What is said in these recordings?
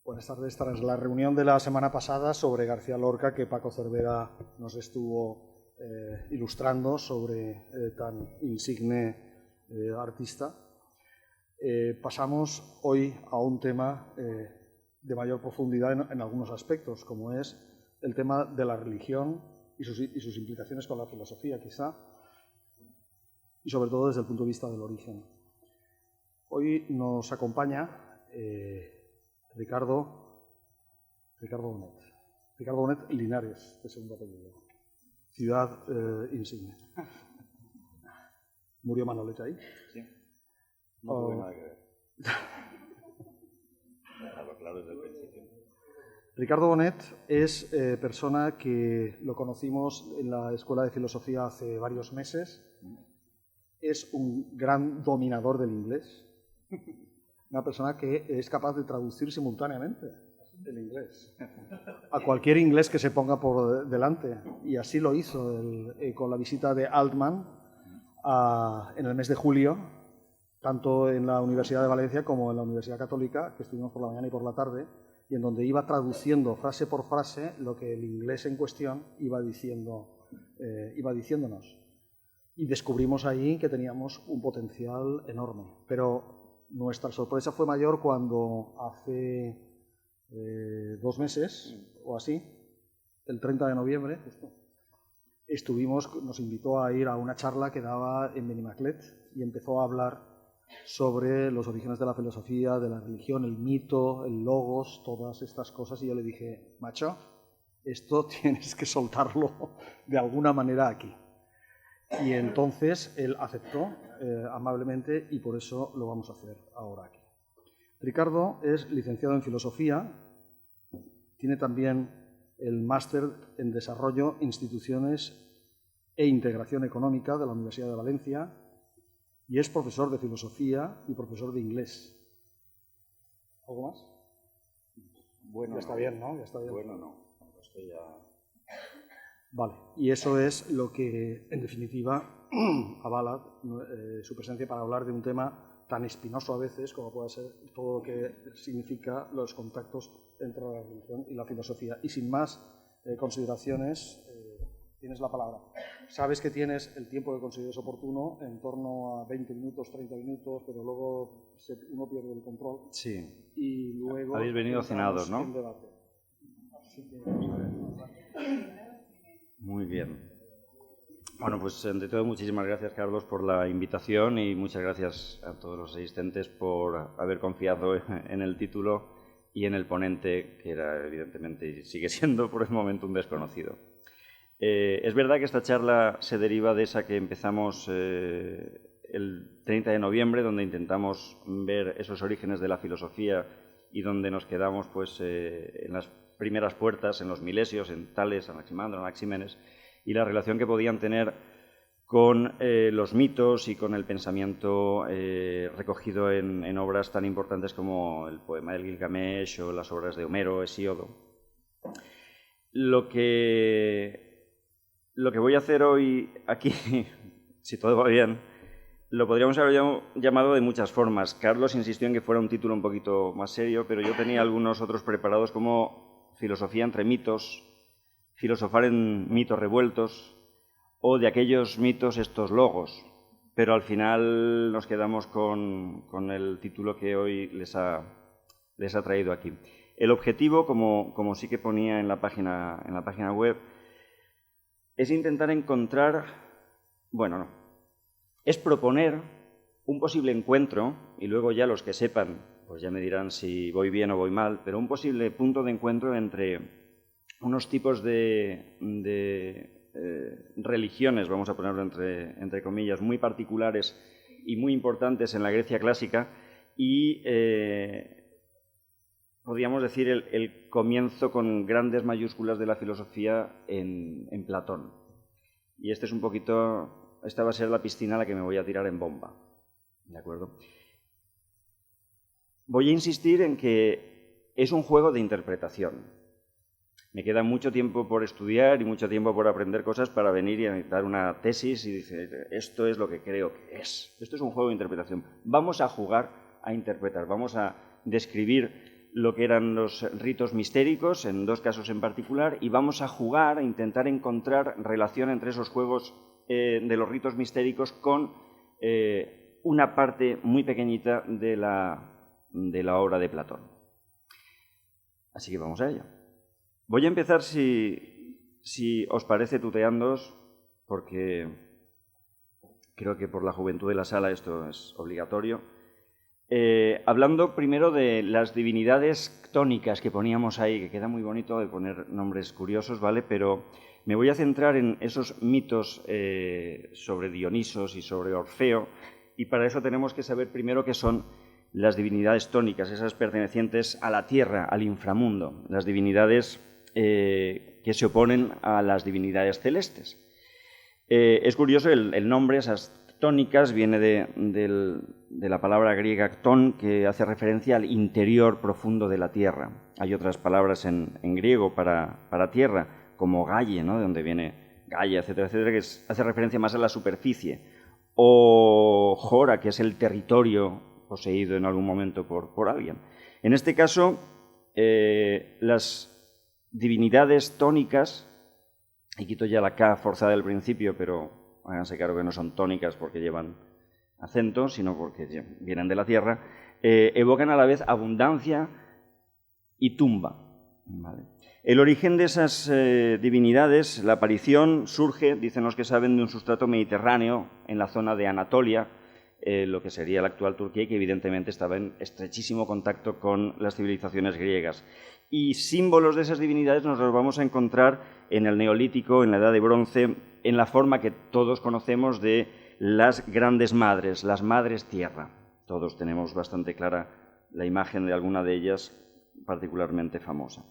Buenas tardes. Tras la reunión de la semana pasada sobre García Lorca, que Paco Cervera nos estuvo ilustrando sobre tan insigne artista, pasamos hoy a un tema de mayor profundidad en algunos aspectos, como es el tema de la religión y sus implicaciones con la filosofía, quizá, y sobre todo desde el punto de vista del origen. Hoy nos acompaña Ricardo Bonet. Ricardo Bonet Linares, de segundo apellido. Ciudad insigne. ¿Murió Manolete ahí? Sí. No tuve nada que ver. Dejarlo claro desde el principio. Ricardo Bonet es persona que lo conocimos en la Escuela de Filosofía hace varios meses. Es un gran dominador del inglés. Una persona que es capaz de traducir simultáneamente el inglés a cualquier inglés que se ponga por delante. Y así lo hizo con la visita de Altman en el mes de julio, tanto en la Universidad de Valencia como en la Universidad Católica, que estuvimos por la mañana y por la tarde, y en donde iba traduciendo frase por frase lo que el inglés en cuestión iba diciéndonos. Y descubrimos ahí que teníamos un potencial enorme. Pero nuestra sorpresa fue mayor cuando hace 2 meses o así, el 30 de noviembre, nos invitó a ir a una charla que daba en Benimaclet y empezó a hablar sobre los orígenes de la filosofía, de la religión, el mito, el logos, todas estas cosas. Y yo le dije, macho, esto tienes que soltarlo de alguna manera aquí. Y entonces él aceptó amablemente y por eso lo vamos a hacer ahora aquí. Ricardo es licenciado en Filosofía, tiene también el máster en Desarrollo, Instituciones e Integración Económica de la Universidad de Valencia y es profesor de Filosofía y profesor de Inglés. ¿Algo más? Bueno, ya está bien, ¿no? Ya está bien. Bueno, no. Esto ya... Vale, y eso es lo que, en definitiva, avala su presencia para hablar de un tema tan espinoso a veces como puede ser todo lo que significa los contactos entre la religión y la filosofía. Y sin más consideraciones, tienes la palabra. Sabes que tienes el tiempo que consideres oportuno, en torno a 20 minutos, 30 minutos, pero luego uno pierde el control. Sí. Y luego... Habéis venido cenados, ¿no? En debate. Así que... Muy bien. Bueno, pues ante todo, muchísimas gracias, Carlos, por la invitación y muchas gracias a todos los asistentes por haber confiado en el título y en el ponente, que era evidentemente y sigue siendo por el momento un desconocido. Es verdad que esta charla se deriva de esa que empezamos el 30 de noviembre, donde intentamos ver esos orígenes de la filosofía y donde nos quedamos pues, en las primeras puertas, en los milesios, en Tales, Anaximandro, Anaxímenes, y la relación que podían tener con los mitos y con el pensamiento recogido en obras tan importantes como el poema del Gilgamesh o las obras de Homero, Hesíodo. Lo que voy a hacer hoy aquí, si todo va bien, lo podríamos haber llamado de muchas formas. Carlos insistió en que fuera un título un poquito más serio, pero yo tenía algunos otros preparados como Filosofía entre mitos, Filosofar en mitos revueltos o de aquellos mitos estos logos. Pero al final nos quedamos con el título que hoy les ha traído aquí. El objetivo, como sí que ponía en la página web, es intentar encontrar, bueno, no, es proponer un posible encuentro, y luego ya los que sepan, pues ya me dirán si voy bien o voy mal, pero un posible punto de encuentro entre unos tipos de religiones, vamos a ponerlo entre comillas, muy particulares y muy importantes en la Grecia clásica y podríamos decir el comienzo con grandes mayúsculas de la filosofía en Platón. Y esta va a ser la piscina a la que me voy a tirar en bomba. ¿De acuerdo? Voy a insistir en que es un juego de interpretación. Me queda mucho tiempo por estudiar y mucho tiempo por aprender cosas para venir y dar una tesis y decir, esto es lo que creo que es. Esto es un juego de interpretación. Vamos a jugar a interpretar, vamos a describir lo que eran los ritos mistéricos, en 2 casos en particular, y vamos a jugar, a intentar encontrar relación entre esos juegos de los ritos mistéricos con una parte muy pequeñita de la obra de Platón. Así que vamos a ello. Voy a empezar, si os parece, tuteándoos, porque creo que por la juventud de la sala esto es obligatorio. Hablando primero de las divinidades ctónicas que poníamos ahí, que queda muy bonito de poner nombres curiosos, ¿vale? Pero me voy a centrar en esos mitos sobre Dionisos y sobre Orfeo, y para eso tenemos que saber primero qué son las divinidades tónicas, esas pertenecientes a la tierra, al inframundo, las divinidades que se oponen a las divinidades celestes. Es curioso el nombre, esas tónicas, viene de la palabra griega któn, que hace referencia al interior profundo de la tierra. Hay otras palabras en griego para tierra, como galle, ¿no?, de donde viene Gaia, etcétera, etcétera, que hace referencia más a la superficie. O jora, que es el territorio poseído en algún momento por alguien. En este caso, las divinidades tónicas, y quito ya la K forzada del principio, pero háganse claro que no son tónicas porque llevan acento, sino porque vienen de la tierra, evocan a la vez abundancia y tumba, ¿vale? El origen de esas divinidades, la aparición, surge, dicen los que saben, de un sustrato mediterráneo en la zona de Anatolia, lo que sería la actual Turquía, y que evidentemente estaba en estrechísimo contacto con las civilizaciones griegas. Y símbolos de esas divinidades nos los vamos a encontrar en el Neolítico, en la Edad de Bronce, en la forma que todos conocemos de las grandes madres, las madres tierra. Todos tenemos bastante clara la imagen de alguna de ellas, particularmente famosa.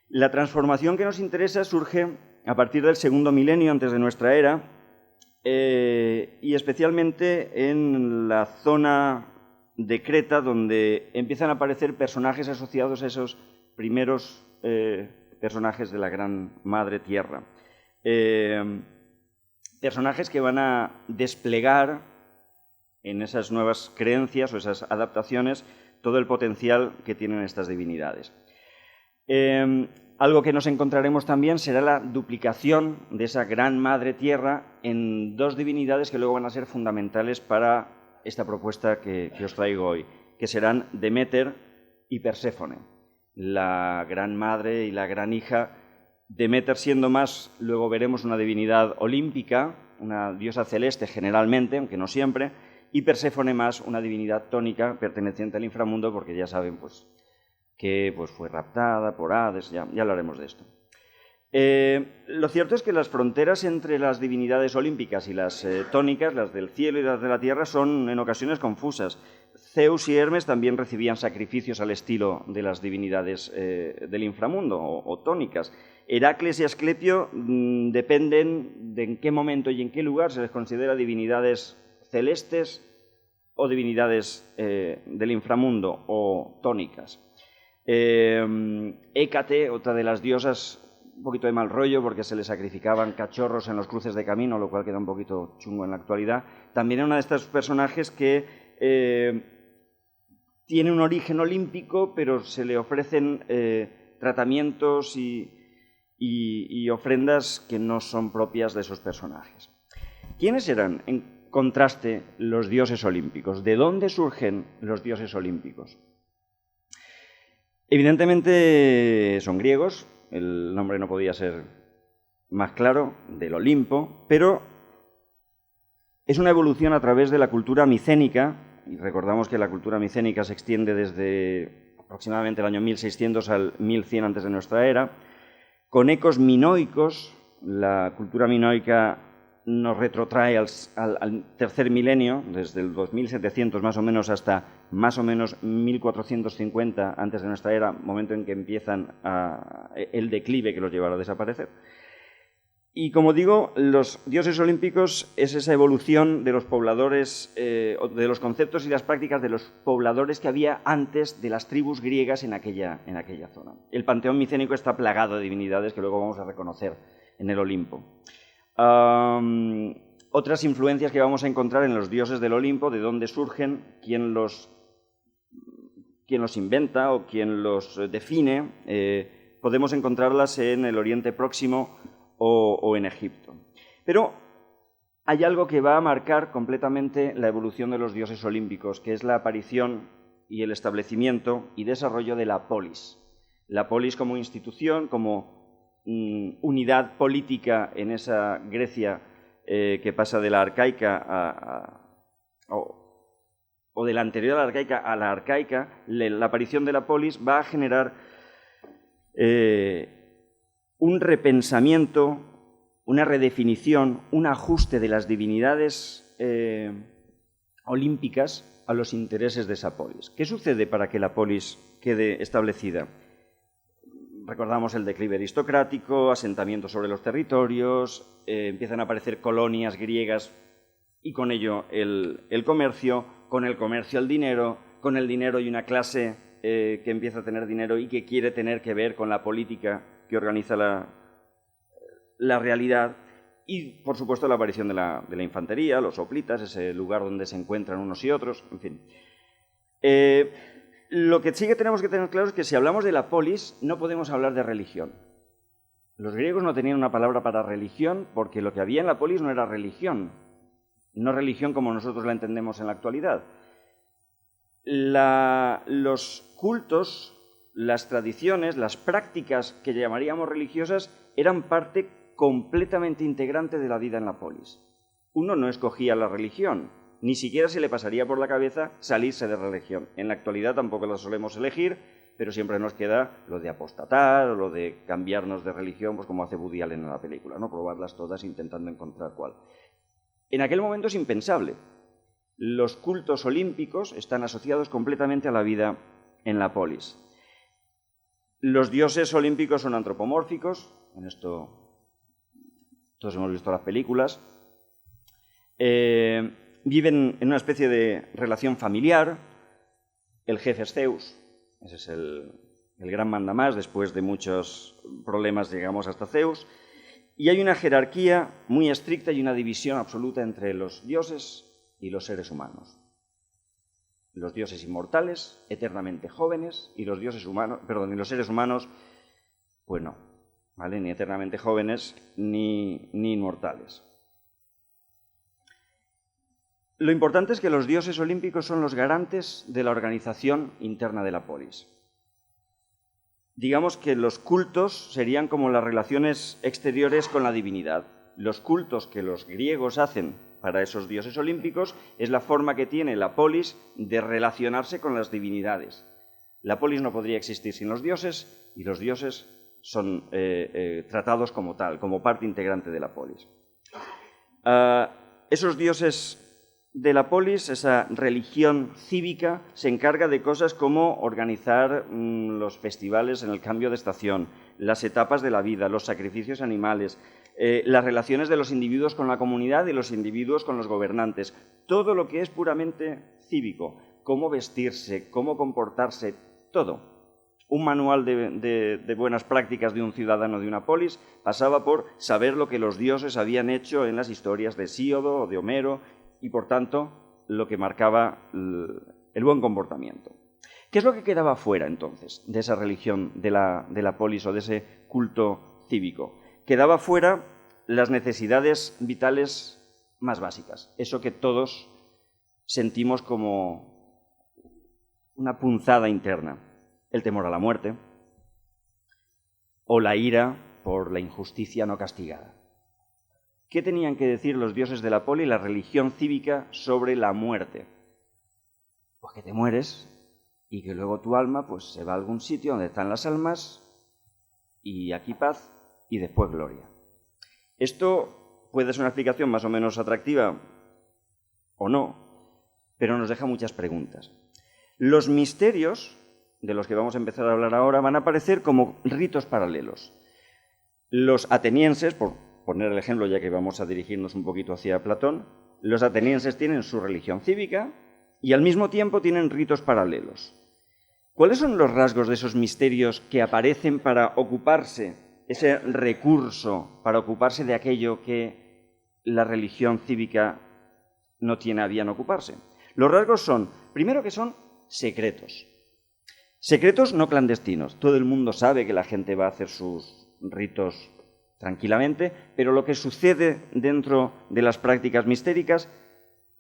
La transformación que nos interesa surge a partir del 2.º milenio antes de nuestra era, y especialmente en la zona de Creta, donde empiezan a aparecer personajes asociados a esos primeros personajes de la gran madre tierra. Personajes que van a desplegar en esas nuevas creencias o esas adaptaciones todo el potencial que tienen estas divinidades. Algo que nos encontraremos también será la duplicación de esa gran madre tierra en 2 divinidades que luego van a ser fundamentales para esta propuesta que os traigo hoy, que serán Deméter y Perséfone, la gran madre y la gran hija. Deméter siendo más, luego veremos, una divinidad olímpica, una diosa celeste generalmente, aunque no siempre, y Perséfone más una divinidad tónica perteneciente al inframundo, porque ya saben pues, que fue raptada por Hades, ya hablaremos de esto. Lo cierto es que las fronteras entre las divinidades olímpicas y las tónicas, las del cielo y las de la tierra, son en ocasiones confusas. Zeus y Hermes también recibían sacrificios al estilo de las divinidades del inframundo o tónicas. Heracles y Asclepio dependen de en qué momento y en qué lugar se les considera divinidades celestes o divinidades del inframundo o tónicas. Hécate, otra de las diosas, un poquito de mal rollo porque se le sacrificaban cachorros en los cruces de camino, lo cual queda un poquito chungo en la actualidad. También era una de estos personajes que tiene un origen olímpico, pero se le ofrecen tratamientos y ofrendas que no son propias de esos personajes. ¿Quiénes eran, en contraste, los dioses olímpicos? ¿De dónde surgen los dioses olímpicos? Evidentemente son griegos, el nombre no podía ser más claro, del Olimpo, pero es una evolución a través de la cultura micénica, y recordamos que la cultura micénica se extiende desde aproximadamente el año 1600 al 1100 antes de nuestra era, con ecos minoicos. La cultura minoica nos retrotrae al 3.er milenio, desde el 2700 más o menos hasta más o menos 1450 antes de nuestra era, momento en que empiezan el declive que los llevará a desaparecer. Y como digo, los dioses olímpicos es esa evolución de los pobladores, de los conceptos y las prácticas de los pobladores que había antes de las tribus griegas en aquella zona. El panteón micénico está plagado de divinidades que luego vamos a reconocer en el Olimpo. Otras influencias que vamos a encontrar en los dioses del Olimpo, de dónde surgen, quién los quien los inventa o quien los define, podemos encontrarlas en el Oriente Próximo o en Egipto. Pero hay algo que va a marcar completamente la evolución de los dioses olímpicos, que es la aparición y el establecimiento y desarrollo de la polis. La polis como institución, como unidad política en esa Grecia que pasa de la arcaica o de la anterior a la arcaica, la aparición de la polis va a generar un repensamiento, una redefinición, un ajuste de las divinidades olímpicas a los intereses de esa polis. ¿Qué sucede para que la polis quede establecida? Recordamos el declive aristocrático, asentamientos sobre los territorios, empiezan a aparecer colonias griegas y con ello el comercio, con el comercio el dinero, con el dinero y una clase que empieza a tener dinero y que quiere tener que ver con la política que organiza la realidad y, por supuesto, la aparición de la infantería, los hoplitas, ese lugar donde se encuentran unos y otros, en fin. Lo que sí que tenemos que tener claro es que si hablamos de la polis, no podemos hablar de religión. Los griegos no tenían una palabra para religión porque lo que había en la polis no era religión, no religión como nosotros la entendemos en la actualidad. Los cultos, las tradiciones, las prácticas que llamaríamos religiosas eran parte completamente integrante de la vida en la polis. Uno no escogía la religión, ni siquiera se le pasaría por la cabeza salirse de religión. En la actualidad tampoco la solemos elegir, pero siempre nos queda lo de apostatar o lo de cambiarnos de religión, pues como hace Woody Allen en la película, ¿no? Probarlas todas intentando encontrar cuál. En aquel momento es impensable. Los cultos olímpicos están asociados completamente a la vida en la polis. Los dioses olímpicos son antropomórficos, en esto todos hemos visto las películas, viven en una especie de relación familiar, el jefe es Zeus, ese es el gran mandamás, después de muchos problemas llegamos hasta Zeus, y hay una jerarquía muy estricta y una división absoluta entre los dioses y los seres humanos. Los dioses inmortales, eternamente jóvenes, y los seres humanos, pues no, ¿vale? Ni eternamente jóvenes ni inmortales. Lo importante es que los dioses olímpicos son los garantes de la organización interna de la polis. Digamos que los cultos serían como las relaciones exteriores con la divinidad. Los cultos que los griegos hacen para esos dioses olímpicos es la forma que tiene la polis de relacionarse con las divinidades. La polis no podría existir sin los dioses y los dioses son tratados como tal, como parte integrante de la polis. Esos dioses de la polis, esa religión cívica, se encarga de cosas como organizar los festivales en el cambio de estación, las etapas de la vida, los sacrificios animales, las relaciones de los individuos con la comunidad y los individuos con los gobernantes. Todo lo que es puramente cívico, cómo vestirse, cómo comportarse, todo. Un manual de buenas prácticas de un ciudadano de una polis pasaba por saber lo que los dioses habían hecho en las historias de Hesíodo o de Homero y, por tanto, lo que marcaba el buen comportamiento. ¿Qué es lo que quedaba fuera, entonces, de esa religión de la polis o de ese culto cívico? Quedaba fuera las necesidades vitales más básicas, eso que todos sentimos como una punzada interna. El temor a la muerte o la ira por la injusticia no castigada. ¿Qué tenían que decir los dioses de la polis, la religión cívica, sobre la muerte? Pues que te mueres y que luego tu alma pues, se va a algún sitio donde están las almas y aquí paz y después gloria. Esto puede ser una explicación más o menos atractiva o no, pero nos deja muchas preguntas. Los misterios de los que vamos a empezar a hablar ahora van a aparecer como ritos paralelos. Los atenienses, por poner el ejemplo ya que vamos a dirigirnos un poquito hacia Platón, los atenienses tienen su religión cívica y al mismo tiempo tienen ritos paralelos. ¿Cuáles son los rasgos de esos misterios que aparecen para ocuparse, ese recurso, para ocuparse de aquello que la religión cívica no tiene a bien ocuparse? Los rasgos son, primero, que son secretos. Secretos no clandestinos. Todo el mundo sabe que la gente va a hacer sus ritos tranquilamente, pero lo que sucede dentro de las prácticas mistéricas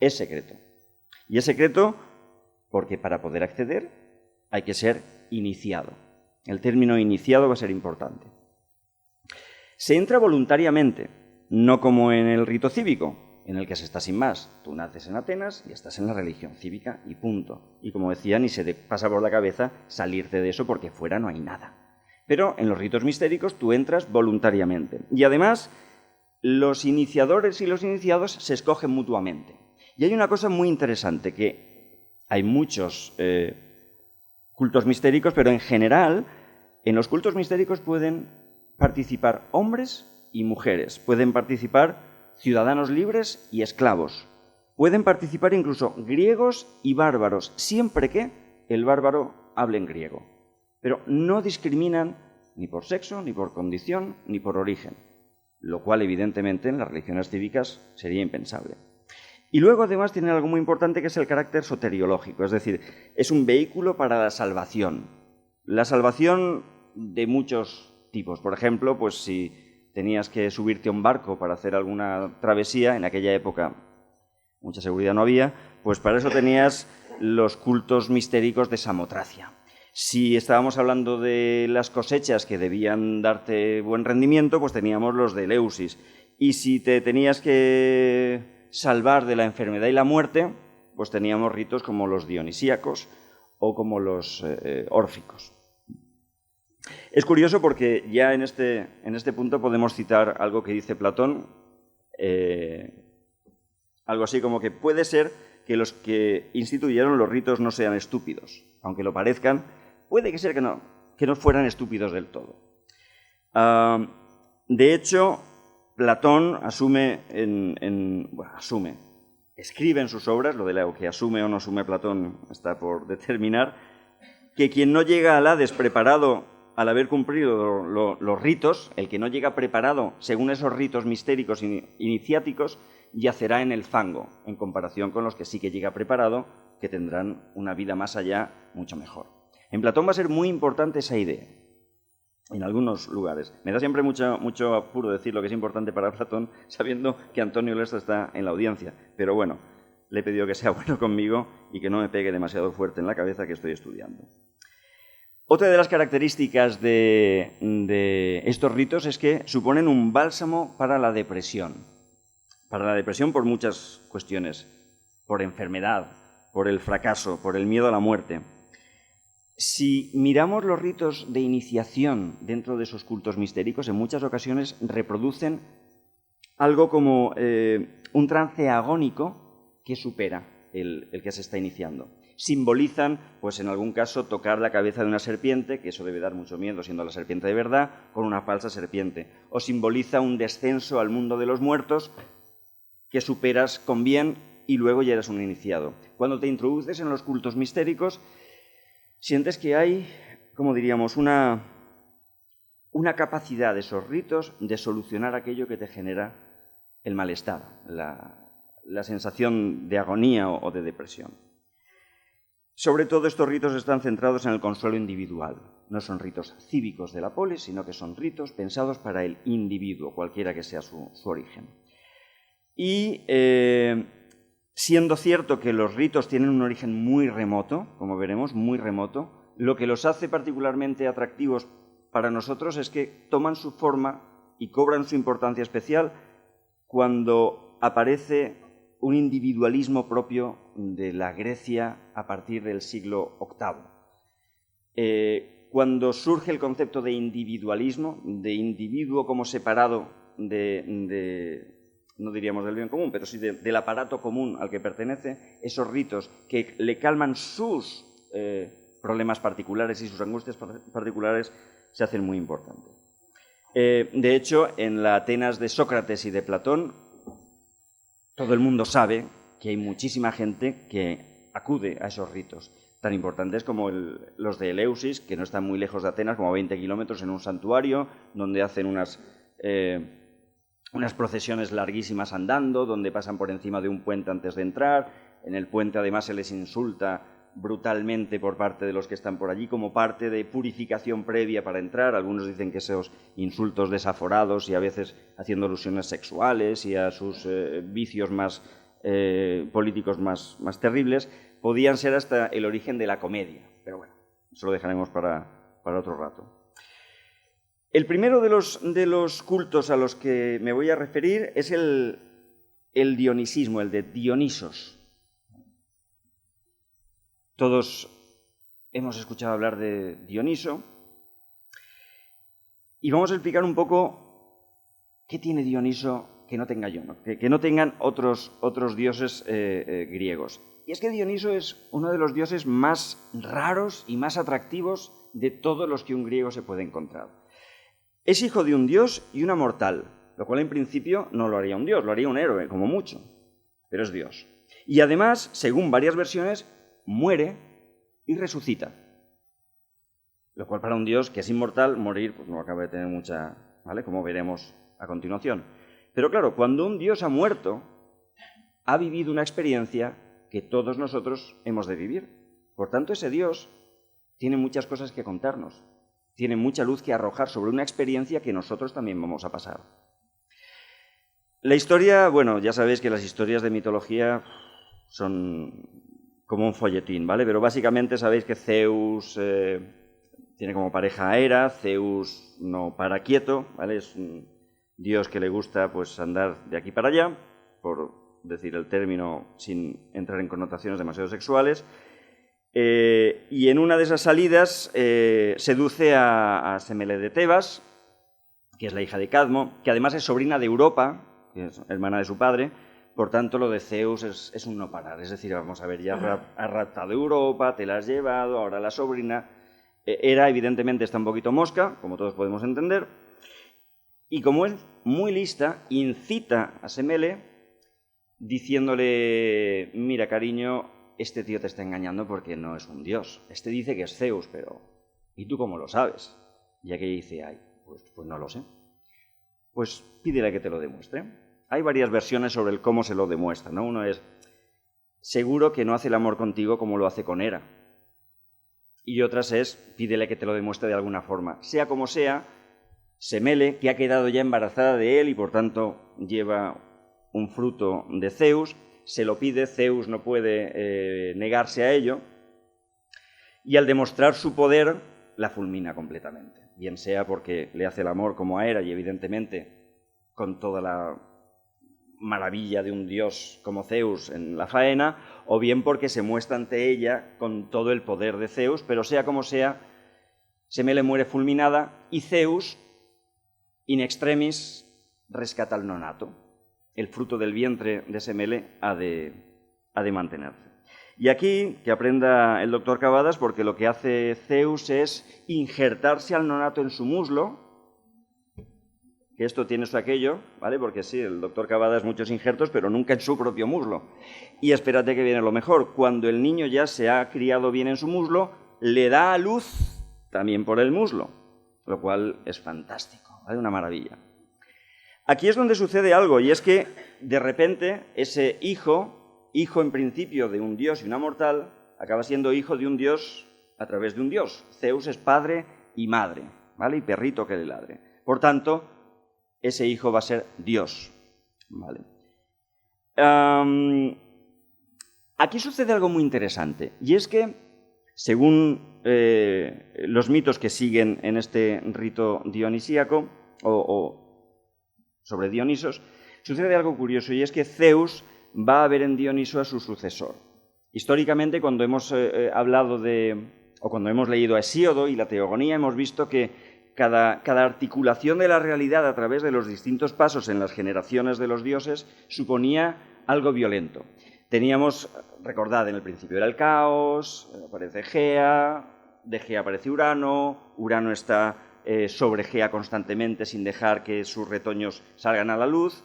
es secreto. Y es secreto porque para poder acceder hay que ser iniciado. El término iniciado va a ser importante. Se entra voluntariamente, no como en el rito cívico, en el que se está sin más. Tú naces en Atenas y estás en la religión cívica y punto. Y como decía, ni se te pasa por la cabeza salirte de eso porque fuera no hay nada. Pero en los ritos mistéricos tú entras voluntariamente. Y además, los iniciadores y los iniciados se escogen mutuamente. Y hay una cosa muy interesante, que hay muchos cultos mistéricos, pero en general, en los cultos mistéricos pueden participar hombres y mujeres, pueden participar ciudadanos libres y esclavos, pueden participar incluso griegos y bárbaros, siempre que el bárbaro hable en griego. Pero no discriminan ni por sexo, ni por condición, ni por origen, lo cual evidentemente en las religiones cívicas sería impensable. Y luego además tiene algo muy importante que es el carácter soteriológico, es decir, es un vehículo para la salvación. La salvación de muchos tipos. Por ejemplo, pues si tenías que subirte a un barco para hacer alguna travesía, en aquella época mucha seguridad no había, pues para eso tenías los cultos mistéricos de Samotracia. Si estábamos hablando de las cosechas que debían darte buen rendimiento, pues teníamos los de Eleusis. Y si te tenías que salvar de la enfermedad y la muerte, pues teníamos ritos como los dionisíacos o como los órficos. Es curioso porque ya en este punto podemos citar algo que dice Platón, algo así como que puede ser que los que instituyeron los ritos no sean estúpidos, aunque lo parezcan, puede que sea que no fueran estúpidos del todo. De hecho, Platón escribe en sus obras, lo de lo que asume o no asume Platón está por determinar, que quien no llega al Hades preparado al haber cumplido los ritos, el que no llega preparado según esos ritos mistéricos iniciáticos, yacerá en el fango, en comparación con los que sí que llega preparado, que tendrán una vida más allá mucho mejor. En Platón va a ser muy importante esa idea, en algunos lugares. Me da siempre mucho apuro decir lo que es importante para Platón, sabiendo que Antonio Lesta está en la audiencia. Pero bueno, le he pedido que sea bueno conmigo y que no me pegue demasiado fuerte en la cabeza que estoy estudiando. Otra de las características de estos ritos es que suponen un bálsamo para la depresión. Para la depresión por muchas cuestiones, por enfermedad, por el fracaso, por el miedo a la muerte. Si miramos los ritos de iniciación dentro de esos cultos mistéricos, en muchas ocasiones reproducen algo como un trance agónico que supera el que se está iniciando. Simbolizan, pues en algún caso, tocar la cabeza de una serpiente, que eso debe dar mucho miedo siendo la serpiente de verdad, con una falsa serpiente. O simboliza un descenso al mundo de los muertos que superas con bien y luego ya eres un iniciado. Cuando te introduces en los cultos mistéricos, sientes que hay, como diríamos, una capacidad de esos ritos de solucionar aquello que te genera el malestar, la sensación de agonía o de depresión. Sobre todo estos ritos están centrados en el consuelo individual. No son ritos cívicos de la polis, sino que son ritos pensados para el individuo, cualquiera que sea su origen. Y siendo cierto que los ritos tienen un origen muy remoto, como veremos, muy remoto, lo que los hace particularmente atractivos para nosotros es que toman su forma y cobran su importancia especial cuando aparece un individualismo propio de la Grecia a partir del siglo VIII. Cuando surge el concepto de individualismo, de individuo como separado no diríamos del bien común, pero sí del aparato común al que pertenece, esos ritos que le calman sus problemas particulares y sus angustias particulares se hacen muy importantes. De hecho, en la Atenas de Sócrates y de Platón, todo el mundo sabe que hay muchísima gente que acude a esos ritos, tan importantes como los de Eleusis, que no están muy lejos de Atenas, como 20 kilómetros, en un santuario, donde hacen unas procesiones larguísimas andando, donde pasan por encima de un puente antes de entrar. En el puente además se les insulta brutalmente por parte de los que están por allí, como parte de purificación previa para entrar. Algunos dicen que esos insultos desaforados y a veces haciendo alusiones sexuales y a sus vicios más políticos más terribles, podían ser hasta el origen de la comedia. Pero bueno, eso lo dejaremos para otro rato. El primero de los cultos a los que me voy a referir es el dionisismo, el de Dionisos. Todos hemos escuchado hablar de Dioniso y vamos a explicar un poco qué tiene Dioniso que no tenga yo, ¿no? Que no tengan otros dioses griegos. Y es que Dioniso es uno de los dioses más raros y más atractivos de todos los que un griego se puede encontrar. Es hijo de un dios y una mortal, lo cual en principio no lo haría un dios, lo haría un héroe, como mucho, pero es dios. Y además, según varias versiones, muere y resucita. Lo cual para un dios que es inmortal, morir pues no acaba de tener mucha, ¿vale? Como veremos a continuación. Pero claro, cuando un dios ha muerto, ha vivido una experiencia que todos nosotros hemos de vivir. Por tanto, ese dios tiene muchas cosas que contarnos, tiene mucha luz que arrojar sobre una experiencia que nosotros también vamos a pasar. La historia, bueno, ya sabéis que las historias de mitología son como un folletín, ¿vale? Pero básicamente sabéis que Zeus tiene como pareja a Hera, Zeus no para quieto, ¿vale? Es un dios que le gusta pues andar de aquí para allá, por decir el término sin entrar en connotaciones demasiado sexuales, y en una de esas salidas seduce a Semele de Tebas, que es la hija de Cadmo, que además es sobrina de Europa, que es hermana de su padre. Por tanto, lo de Zeus es un no parar. Es decir, vamos a ver, ya has raptado Europa, te la has llevado, ahora la sobrina. Hera, evidentemente, está un poquito mosca, como todos podemos entender. Y como es muy lista, incita a Semele diciéndole, mira, cariño, este tío te está engañando porque no es un dios. Este dice que es Zeus, pero ¿y tú cómo lo sabes? Y aquella dice, ay, pues no lo sé. Pues pídele que te lo demuestre. Hay varias versiones sobre el cómo se lo demuestra, ¿no? Uno es, seguro que no hace el amor contigo como lo hace con Hera. Y otras es, pídele que te lo demuestre de alguna forma. Sea como sea, Semele, que ha quedado ya embarazada de él y por tanto lleva un fruto de Zeus, se lo pide, Zeus no puede negarse a ello, y al demostrar su poder, la fulmina completamente. Bien sea porque le hace el amor como a Hera y evidentemente con toda la maravilla de un dios como Zeus en la faena, o bien porque se muestra ante ella con todo el poder de Zeus, pero sea como sea, Semele muere fulminada y Zeus, in extremis, rescata al nonato. El fruto del vientre de Semele ha de mantenerse. Y aquí, que aprenda el doctor Cavadas, porque lo que hace Zeus es injertarse al nonato en su muslo, que esto tiene su aquello, ¿vale? Porque sí, el doctor Cavadas muchos injertos, pero nunca en su propio muslo. Y espérate que viene lo mejor. Cuando el niño ya se ha criado bien en su muslo, le da a luz también por el muslo, lo cual es fantástico, ¿vale? Una maravilla. Aquí es donde sucede algo, y es que, de repente, ese hijo en principio de un dios y una mortal, acaba siendo hijo de un dios a través de un dios. Zeus es padre y madre, ¿vale? Y perrito que le ladre. Por tanto, ese hijo va a ser Dios, ¿vale? Aquí sucede algo muy interesante, y es que, según los mitos que siguen en este rito dionisíaco, o sobre Dionisos, sucede algo curioso, y es que Zeus va a ver en Dioniso a su sucesor. Históricamente, cuando hemos hablado o cuando hemos leído a Hesíodo y la Teogonía, hemos visto que cada articulación de la realidad a través de los distintos pasos en las generaciones de los dioses suponía algo violento. Teníamos, recordad, en el principio era el caos, aparece Gea, de Gea aparece Urano, Urano está sobre Gea constantemente sin dejar que sus retoños salgan a la luz.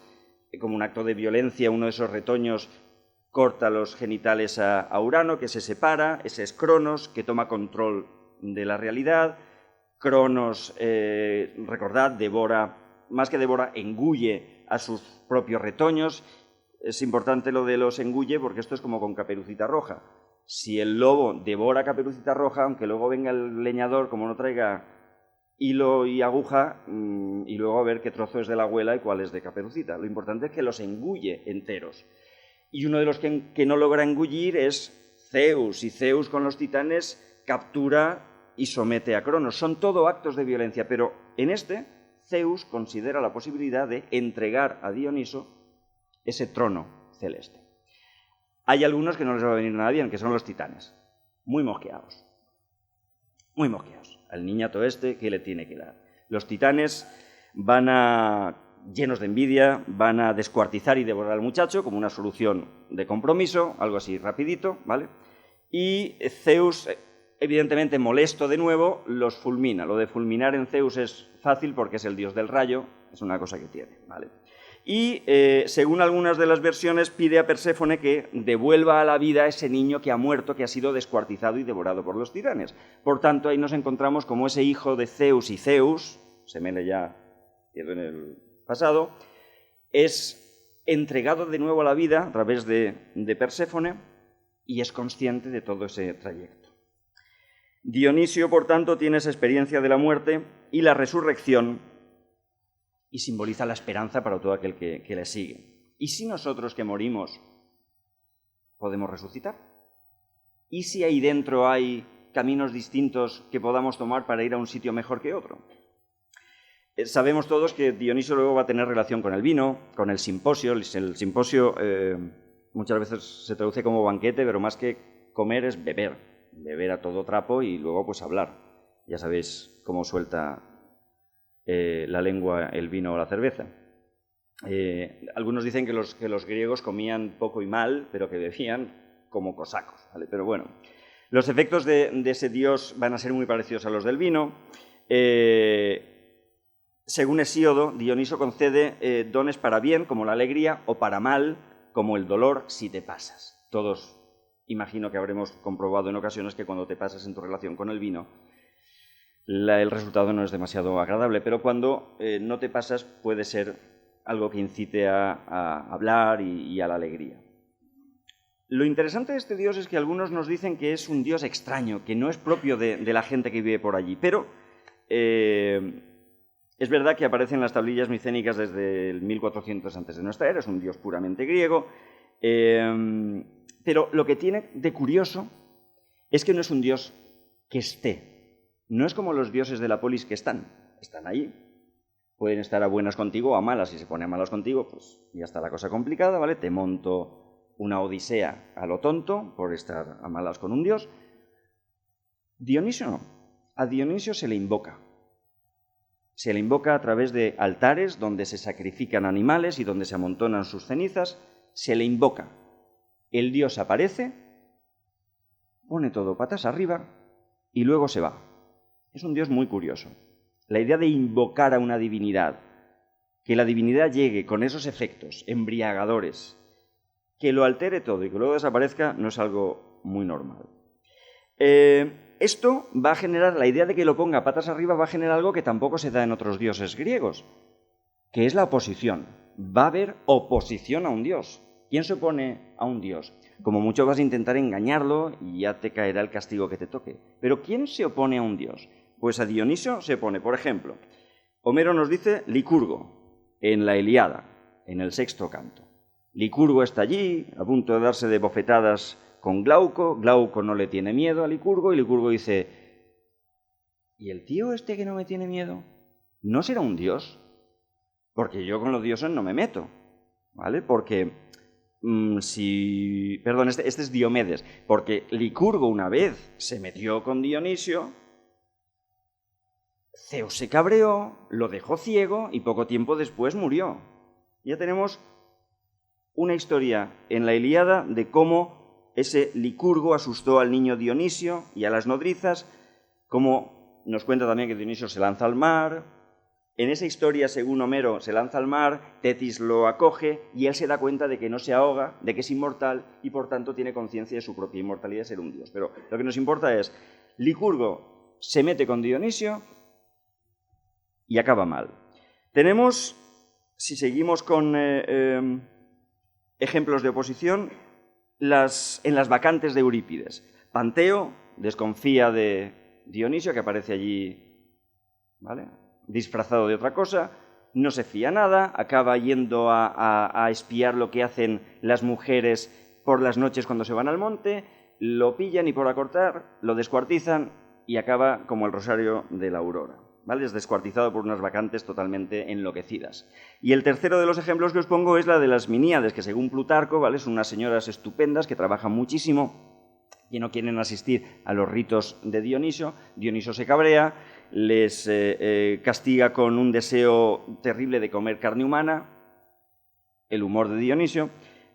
Como un acto de violencia, uno de esos retoños corta los genitales a Urano, que se separa. Ese es Cronos, que toma control de la realidad. Cronos, recordad, más que devora, engulle a sus propios retoños. Es importante lo de los engulle porque esto es como con Caperucita Roja. Si el lobo devora a Caperucita Roja, aunque luego venga el leñador, como no traiga hilo y aguja, y luego a ver qué trozo es de la abuela y cuál es de Caperucita. Lo importante es que los engulle enteros. Y uno de los que no logra engullir es Zeus, y Zeus con los titanes captura y somete a Cronos. Son todo actos de violencia, pero en este Zeus considera la posibilidad de entregar a Dioniso ese trono celeste. Hay algunos que no les va a venir nada bien, que son los titanes, muy mosqueados. Muy mosqueados. Al niñato este, ¿qué le tiene que dar? Los titanes llenos de envidia, van a descuartizar y devorar al muchacho como una solución de compromiso, algo así rapidito, ¿vale? Y Zeus, evidentemente molesto de nuevo, los fulmina. Lo de fulminar en Zeus es fácil porque es el dios del rayo, es una cosa que tiene, ¿vale? Y, según algunas de las versiones, pide a Perséfone que devuelva a la vida a ese niño que ha muerto, que ha sido descuartizado y devorado por los titanes. Por tanto, ahí nos encontramos como ese hijo de Zeus y Zeus, Semele ya quedó en el pasado, es entregado de nuevo a la vida a través de Perséfone y es consciente de todo ese trayecto. Dionisio, por tanto, tiene esa experiencia de la muerte y la resurrección y simboliza la esperanza para todo aquel que le sigue. ¿Y si nosotros que morimos podemos resucitar? ¿Y si ahí dentro hay caminos distintos que podamos tomar para ir a un sitio mejor que otro? Sabemos todos que Dioniso luego va a tener relación con el vino, con el simposio. El simposio muchas veces se traduce como banquete, pero más que comer es beber. Beber a todo trapo y luego pues hablar. Ya sabéis cómo suelta la lengua el vino o la cerveza. Algunos dicen que los griegos comían poco y mal, pero que bebían como cosacos, ¿vale? Pero bueno, los efectos de ese dios van a ser muy parecidos a los del vino. Según Hesíodo, Dioniso concede dones para bien, como la alegría, o para mal, como el dolor, si te pasas. Todos imagino que habremos comprobado en ocasiones que cuando te pasas en tu relación con el vino, el resultado no es demasiado agradable, pero cuando no te pasas puede ser algo que incite a hablar y a la alegría. Lo interesante de este dios es que algunos nos dicen que es un dios extraño, que no es propio de la gente que vive por allí, pero es verdad que aparece en las tablillas micénicas desde el 1400 antes de nuestra era, es un dios puramente griego, pero lo que tiene de curioso es que no es un dios que esté. No es como los dioses de la polis que están ahí. Pueden estar a buenas contigo o a malas. Si se pone a malas contigo, pues ya está la cosa complicada, ¿vale? Te monto una odisea a lo tonto por estar a malas con un dios. Dionisio no. A Dionisio se le invoca. Se le invoca a través de altares donde se sacrifican animales y donde se amontonan sus cenizas. Se le invoca. El dios aparece, pone todo patas arriba y luego se va. Es un dios muy curioso. La idea de invocar a una divinidad, que la divinidad llegue con esos efectos embriagadores, que lo altere todo y que luego desaparezca, no es algo muy normal. Esto va a generar, la idea de que lo ponga patas arriba va a generar algo que tampoco se da en otros dioses griegos, que es la oposición. Va a haber oposición a un dios. ¿Quién se opone a un dios? Como mucho vas a intentar engañarlo y ya te caerá el castigo que te toque. Pero ¿quién se opone a un dios? Pues a Dioniso se opone, por ejemplo, Homero nos dice Licurgo, en la Ilíada, en el 6º canto. Licurgo está allí, a punto de darse de bofetadas con Glauco. Glauco no le tiene miedo a Licurgo y Licurgo dice: ¿y el tío este que no me tiene miedo no será un dios? Porque yo con los dioses no me meto, ¿vale? Porque este es Diomedes, porque Licurgo una vez se metió con Dionisio, Zeus se cabreó, lo dejó ciego y poco tiempo después murió. Ya tenemos una historia en la Ilíada de cómo ese Licurgo asustó al niño Dionisio y a las nodrizas, cómo nos cuenta también que Dionisio se lanza al mar. En esa historia, según Homero, se lanza al mar, Tetis lo acoge y él se da cuenta de que no se ahoga, de que es inmortal y por tanto tiene conciencia de su propia inmortalidad de ser un dios. Pero lo que nos importa es, Licurgo se mete con Dionisio y acaba mal. Tenemos, si seguimos con ejemplos de oposición, en las vacantes de Eurípides. Panteo desconfía de Dionisio, que aparece allí, ¿vale?, disfrazado de otra cosa, no se fía nada, acaba yendo a espiar lo que hacen las mujeres por las noches cuando se van al monte, lo pillan y por acortar lo descuartizan y acaba como el rosario de la aurora, ¿vale? Es descuartizado por unas bacantes totalmente enloquecidas. Y el tercero de los ejemplos que os pongo es la de las Miníades, que según Plutarco, ¿vale?, son unas señoras estupendas que trabajan muchísimo y no quieren asistir a los ritos de Dioniso. Dioniso se cabrea, les castiga con un deseo terrible de comer carne humana, el humor de Dionisio,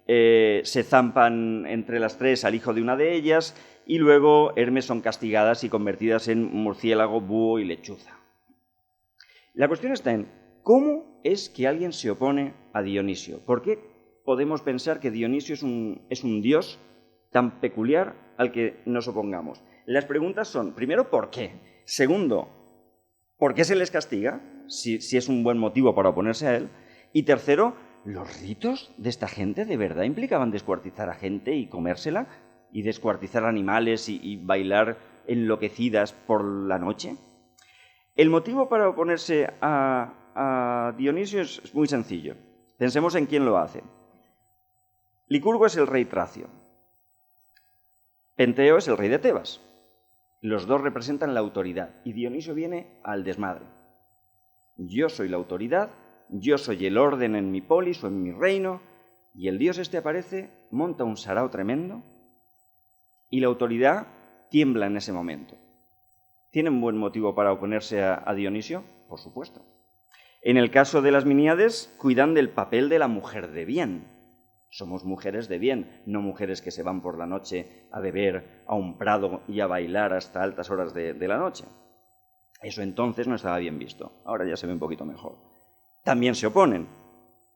se zampan entre las tres al hijo de una de ellas y luego Hermes son castigadas y convertidas en murciélago, búho y lechuza. La cuestión está en cómo es que alguien se opone a Dionisio. ¿Por qué podemos pensar que Dionisio es un dios tan peculiar al que nos opongamos? Las preguntas son, primero, ¿por qué? Segundo, ¿por qué se les castiga? Si es un buen motivo para oponerse a él. Y tercero, ¿los ritos de esta gente de verdad implicaban descuartizar a gente y comérsela? ¿Y descuartizar animales y bailar enloquecidas por la noche? El motivo para oponerse a Dionisio es muy sencillo. Pensemos en quién lo hace. Licurgo es el rey tracio. Penteo es el rey de Tebas. Los dos representan la autoridad y Dionisio viene al desmadre. Yo soy la autoridad, yo soy el orden en mi polis o en mi reino, y el dios este aparece, monta un sarao tremendo y la autoridad tiembla en ese momento. ¿Tienen buen motivo para oponerse a Dionisio? Por supuesto. En el caso de las Miníades, cuidan del papel de la mujer de bien. Somos mujeres de bien, no mujeres que se van por la noche a beber a un prado y a bailar hasta altas horas de la noche. Eso entonces no estaba bien visto. Ahora ya se ve un poquito mejor. También se oponen.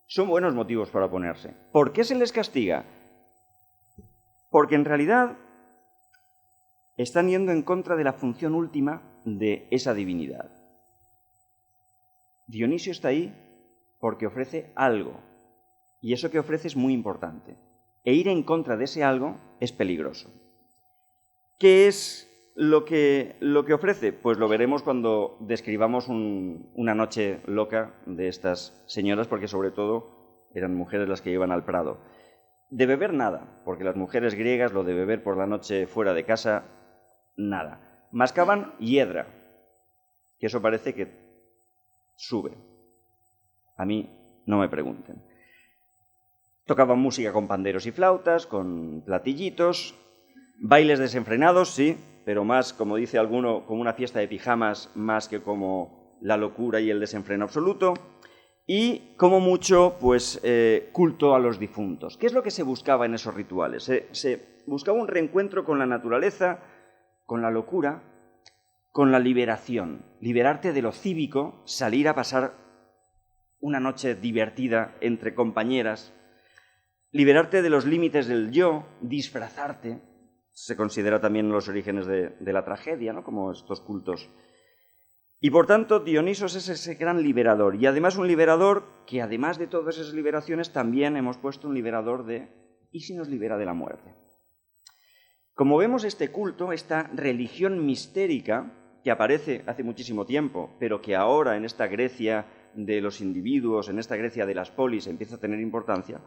Son buenos motivos para oponerse. ¿Por qué se les castiga? Porque en realidad están yendo en contra de la función última de esa divinidad. Dionisio está ahí porque ofrece algo. Y eso que ofrece es muy importante. E ir en contra de ese algo es peligroso. ¿Qué es lo que ofrece? Pues lo veremos cuando describamos una noche loca de estas señoras, porque sobre todo eran mujeres las que iban al prado. De beber nada, porque las mujeres griegas lo de beber por la noche fuera de casa, nada. Mascaban hiedra, que eso parece que sube. A mí no me pregunten. Tocaban música con panderos y flautas, con platillitos, bailes desenfrenados, sí, pero más, como dice alguno, como una fiesta de pijamas, más que como la locura y el desenfreno absoluto, y, como mucho, pues culto a los difuntos. ¿Qué es lo que se buscaba en esos rituales? Se buscaba un reencuentro con la naturaleza, con la locura, con la liberación. Liberarte de lo cívico, salir a pasar una noche divertida entre compañeras, liberarte de los límites del yo, disfrazarte, se considera también los orígenes de la tragedia, ¿no?, como estos cultos. Y por tanto, Dionisos es ese gran liberador, y además un liberador que, además de todas esas liberaciones, también hemos puesto un liberador de ¿y si nos libera de la muerte? Como vemos, este culto, esta religión mistérica, que aparece hace muchísimo tiempo, pero que ahora en esta Grecia de los individuos, en esta Grecia de las polis, empieza a tener importancia,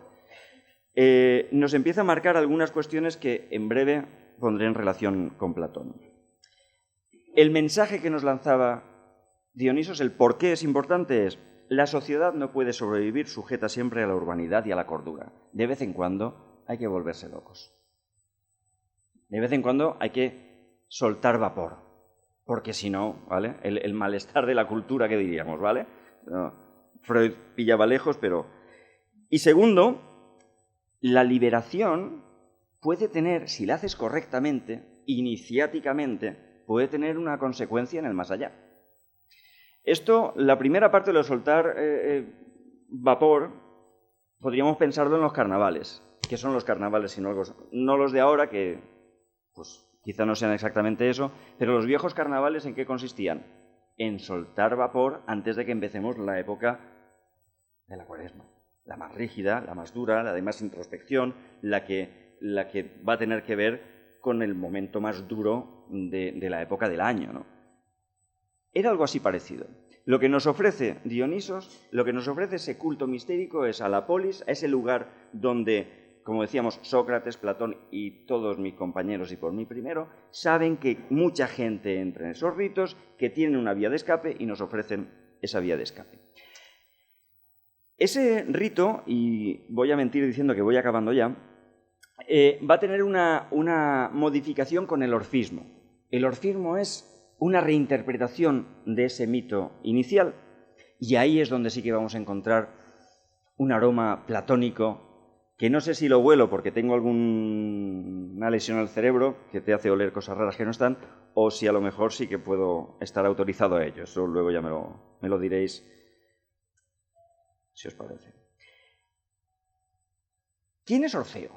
nos empieza a marcar algunas cuestiones que en breve pondré en relación con Platón. El mensaje que nos lanzaba Dionisos, el por qué es importante, es: la sociedad no puede sobrevivir sujeta siempre a la urbanidad y a la cordura. De vez en cuando hay que volverse locos. De vez en cuando hay que soltar vapor, porque si no, ¿vale?, el malestar de la cultura, ¿qué diríamos?, ¿vale? No, Freud pillaba lejos, pero... Y segundo, la liberación puede tener, si la haces correctamente, iniciáticamente, puede tener una consecuencia en el más allá. Esto, la primera parte de lo de soltar vapor, podríamos pensarlo en los carnavales. ¿Qué son los carnavales sino algo? No los de ahora, que pues quizá no sean exactamente eso, pero los viejos carnavales, ¿en qué consistían? En soltar vapor antes de que empecemos la época de la Cuaresma. La más rígida, la más dura, la de más introspección, la que la que va a tener que ver con el momento más duro de la época del año, ¿no? Era algo así parecido. Lo que nos ofrece Dionisos, lo que nos ofrece ese culto mistérico es a la polis, a ese lugar donde, como decíamos, Sócrates, Platón y todos mis compañeros, y por mí primero, saben que mucha gente entra en esos ritos, que tienen una vía de escape y nos ofrecen esa vía de escape. Ese rito, y voy a mentir diciendo que voy acabando ya, va a tener una modificación con el orfismo. El orfismo es una reinterpretación de ese mito inicial, y ahí es donde sí que vamos a encontrar un aroma platónico, que no sé si lo huelo porque tengo alguna lesión al cerebro que te hace oler cosas raras que no están, o si a lo mejor sí que puedo estar autorizado a ello. Eso luego ya me lo diréis, si os parece. ¿Quién es Orfeo?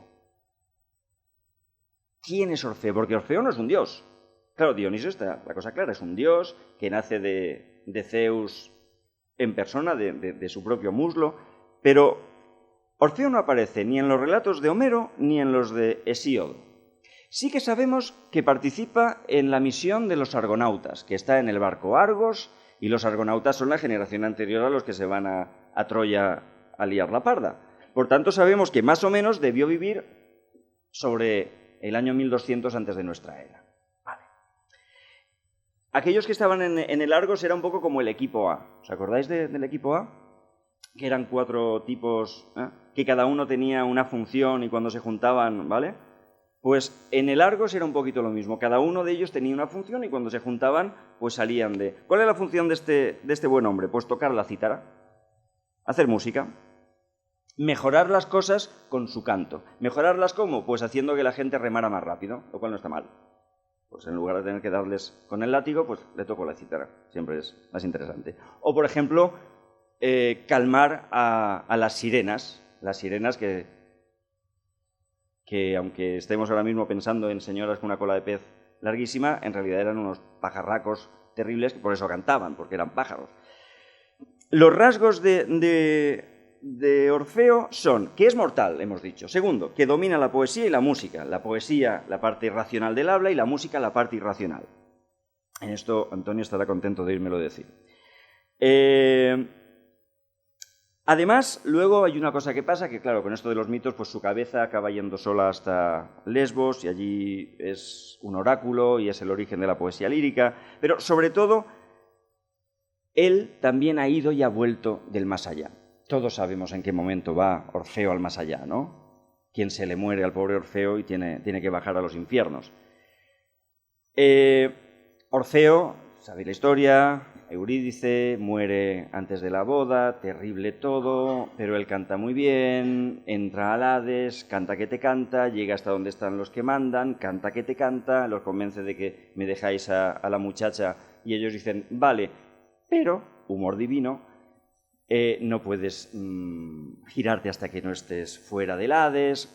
¿Quién es Orfeo? Porque Orfeo no es un dios. Claro, Dioniso está la cosa clara, es un dios que nace de Zeus en persona, de su propio muslo, pero Orfeo no aparece ni en los relatos de Homero ni en los de Hesíodo. Sí que sabemos que participa en la misión de los argonautas, que está en el barco Argos, y los argonautas son la generación anterior a los que se van a Troya a liar la parda. Por tanto, sabemos que más o menos debió vivir sobre el año 1200 antes de nuestra era. Vale. Aquellos que estaban en el Argos era un poco como el equipo A. ¿Os acordáis del equipo A? Que eran 4 tipos, que cada uno tenía una función y cuando se juntaban, ¿vale? Pues en el Argos era un poquito lo mismo. Cada uno de ellos tenía una función y cuando se juntaban, pues salían de... ¿Cuál es la función de este buen hombre? Pues tocar la cítara, hacer música, mejorar las cosas con su canto. ¿Mejorarlas cómo? Pues haciendo que la gente remara más rápido, lo cual no está mal. Pues en lugar de tener que darles con el látigo, pues le toco la cítara. Siempre es más interesante. O, por ejemplo, calmar a las sirenas que aunque estemos ahora mismo pensando en señoras con una cola de pez larguísima, en realidad eran unos pajarracos terribles que por eso cantaban, porque eran pájaros. Los rasgos de Orfeo son que es mortal, hemos dicho. Segundo, que domina la poesía y la música. La poesía, la parte racional del habla, y la música, la parte irracional. En esto Antonio estará contento de oírmelo decir. Además, luego hay una cosa que pasa, que claro, con esto de los mitos, pues su cabeza acaba yendo sola hasta Lesbos, y allí es un oráculo, y es el origen de la poesía lírica, pero sobre todo, él también ha ido y ha vuelto del más allá. Todos sabemos en qué momento va Orfeo al más allá, ¿no? Quien se le muere al pobre Orfeo y tiene que bajar a los infiernos. Orfeo, sabéis la historia... Eurídice muere antes de la boda, terrible todo, pero él canta muy bien, entra al Hades, canta que te canta, llega hasta donde están los que mandan, canta que te canta, los convence de que me dejáis a la muchacha y ellos dicen, vale, pero, humor divino, no puedes girarte hasta que no estés fuera del Hades.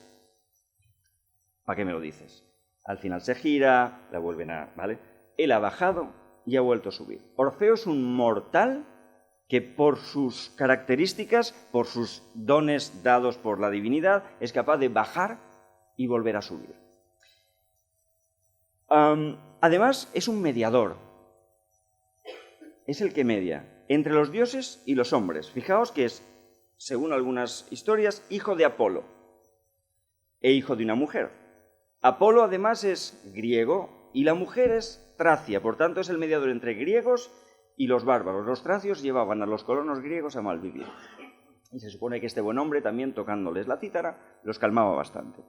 ¿Para qué me lo dices? Al final se gira, la vuelven a... ¿vale? Él ha bajado y ha vuelto a subir. Orfeo es un mortal que por sus características, por sus dones dados por la divinidad, es capaz de bajar y volver a subir. Además, es un mediador. Es el que media entre los dioses y los hombres. Fijaos que es, según algunas historias, hijo de Apolo e hijo de una mujer. Apolo, además, es griego y la mujer es Tracia, por tanto es el mediador entre griegos y los bárbaros. Los tracios llevaban a los colonos griegos a malvivir. Y se supone que este buen hombre, también tocándoles la cítara, los calmaba bastante.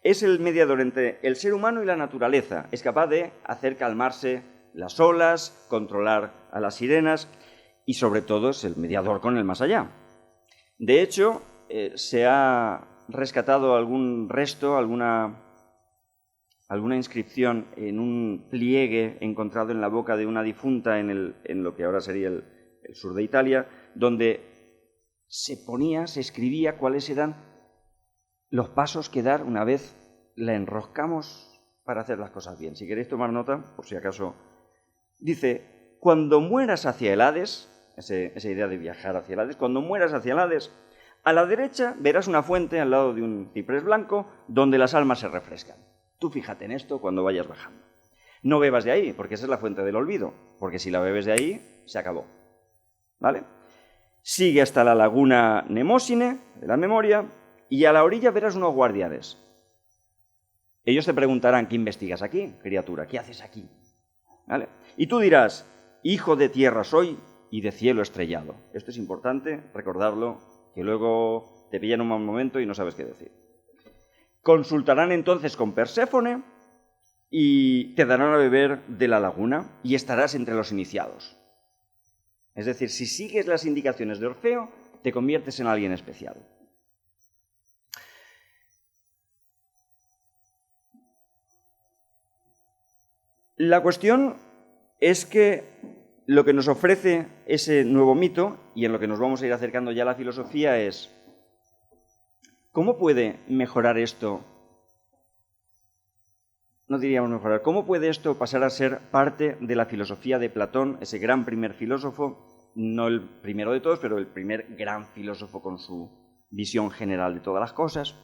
Es el mediador entre el ser humano y la naturaleza. Es capaz de hacer calmarse las olas, controlar a las sirenas y sobre todo es el mediador con el más allá. De hecho, se ha rescatado algún resto, alguna inscripción en un pliegue encontrado en la boca de una difunta en lo que ahora sería el sur de Italia, donde se escribía cuáles eran los pasos que dar una vez la enroscamos para hacer las cosas bien. Si queréis tomar nota, por si acaso, dice, cuando mueras hacia el Hades, esa idea de viajar hacia el Hades, cuando mueras hacia el Hades, A la derecha verás una fuente al lado de un ciprés blanco donde las almas se refrescan. Tú fíjate en esto cuando vayas bajando. No bebas de ahí, porque esa es la fuente del olvido, porque si la bebes de ahí, se acabó. ¿Vale? Sigue hasta la laguna Nemósine, de la memoria, y a la orilla verás unos guardianes. Ellos te preguntarán, ¿qué investigas aquí, criatura? ¿Qué haces aquí? ¿Vale? Y tú dirás, hijo de tierra soy y de cielo estrellado. Esto es importante, recordarlo, que luego te pillan un mal momento y no sabes qué decir. Consultarán entonces con Perséfone y te darán a beber de la laguna y estarás entre los iniciados. Es decir, si sigues las indicaciones de Orfeo, te conviertes en alguien especial. La cuestión es que lo que nos ofrece ese nuevo mito, y en lo que nos vamos a ir acercando ya a la filosofía, es ¿cómo puede mejorar esto? No diríamos mejorar. ¿Cómo puede esto pasar a ser parte de la filosofía de Platón, ese gran primer filósofo, no el primero de todos, pero el primer gran filósofo con su visión general de todas las cosas?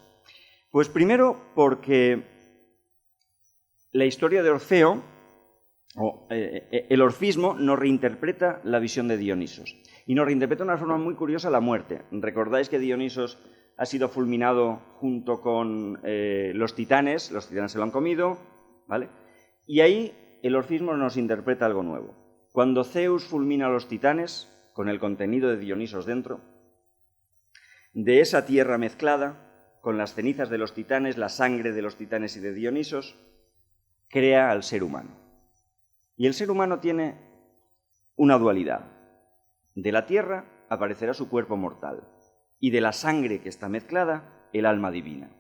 Pues primero porque la historia de Orfeo, el orfismo, nos reinterpreta la visión de Dionisos. Y nos reinterpreta de una forma muy curiosa la muerte. ¿Recordáis que Dionisos ha sido fulminado junto con los titanes se lo han comido, ¿vale? Y ahí el orfismo nos interpreta algo nuevo. Cuando Zeus fulmina a los titanes, con el contenido de Dionisos dentro, de esa tierra mezclada, con las cenizas de los titanes, la sangre de los titanes y de Dionisos, crea al ser humano. Y el ser humano tiene una dualidad. De la tierra aparecerá su cuerpo mortal, y de la sangre que está mezclada, el alma divina.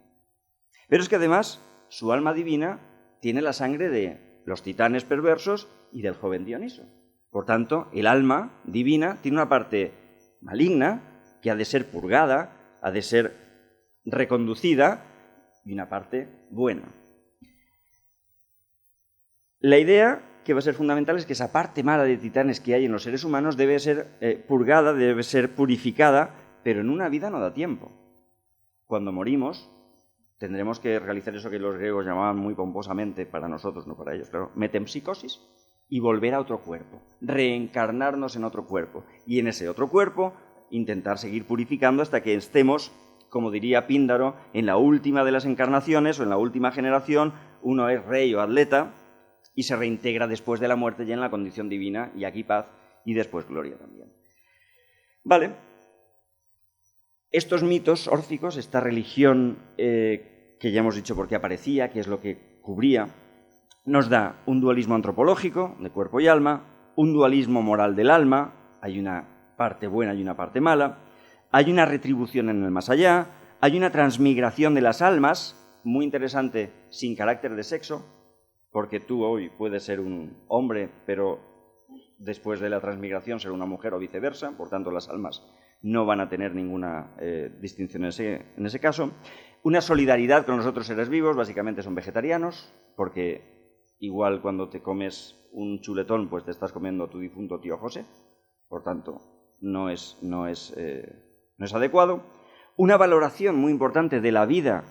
Pero es que además, su alma divina tiene la sangre de los titanes perversos y del joven Dioniso. Por tanto, el alma divina tiene una parte maligna que ha de ser purgada, ha de ser reconducida, y una parte buena. La idea que va a ser fundamental es que esa parte mala de titanes que hay en los seres humanos debe ser purgada, debe ser purificada, pero en una vida no da tiempo. Cuando morimos, tendremos que realizar eso que los griegos llamaban muy pomposamente, para nosotros, no para ellos, claro, metempsicosis, y volver a otro cuerpo, reencarnarnos en otro cuerpo, y en ese otro cuerpo intentar seguir purificando hasta que estemos, como diría Píndaro, en la última de las encarnaciones o en la última generación, uno es rey o atleta y se reintegra después de la muerte ya en la condición divina, y aquí paz y después gloria también. Vale. Estos mitos órficos, esta religión que ya hemos dicho por qué aparecía, qué es lo que cubría, nos da un dualismo antropológico de cuerpo y alma, un dualismo moral del alma, hay una parte buena y una parte mala, hay una retribución en el más allá, hay una transmigración de las almas, muy interesante, sin carácter de sexo, porque tú hoy puedes ser un hombre, pero después de la transmigración ser una mujer o viceversa, por tanto las almas no van a tener ninguna distinción en ese caso. Una solidaridad con los otros seres vivos, básicamente son vegetarianos, porque igual cuando te comes un chuletón, pues te estás comiendo a tu difunto tío José, por tanto no es adecuado. Una valoración muy importante de la vida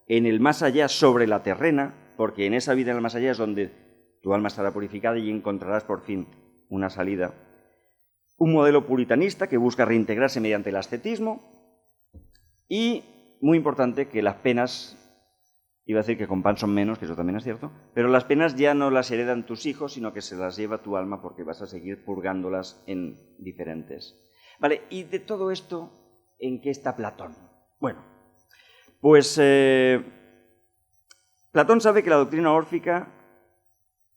en el más allá sobre la terrena, porque en esa vida en el más allá es donde tu alma estará purificada y encontrarás por fin una salida. Un modelo puritanista que busca reintegrarse mediante el ascetismo y, muy importante, que las penas, iba a decir que con pan son menos, que eso también es cierto, pero las penas ya no las heredan tus hijos, sino que se las lleva tu alma porque vas a seguir purgándolas en diferentes. Vale, y de todo esto, ¿en qué está Platón? Bueno, pues Platón sabe que la doctrina órfica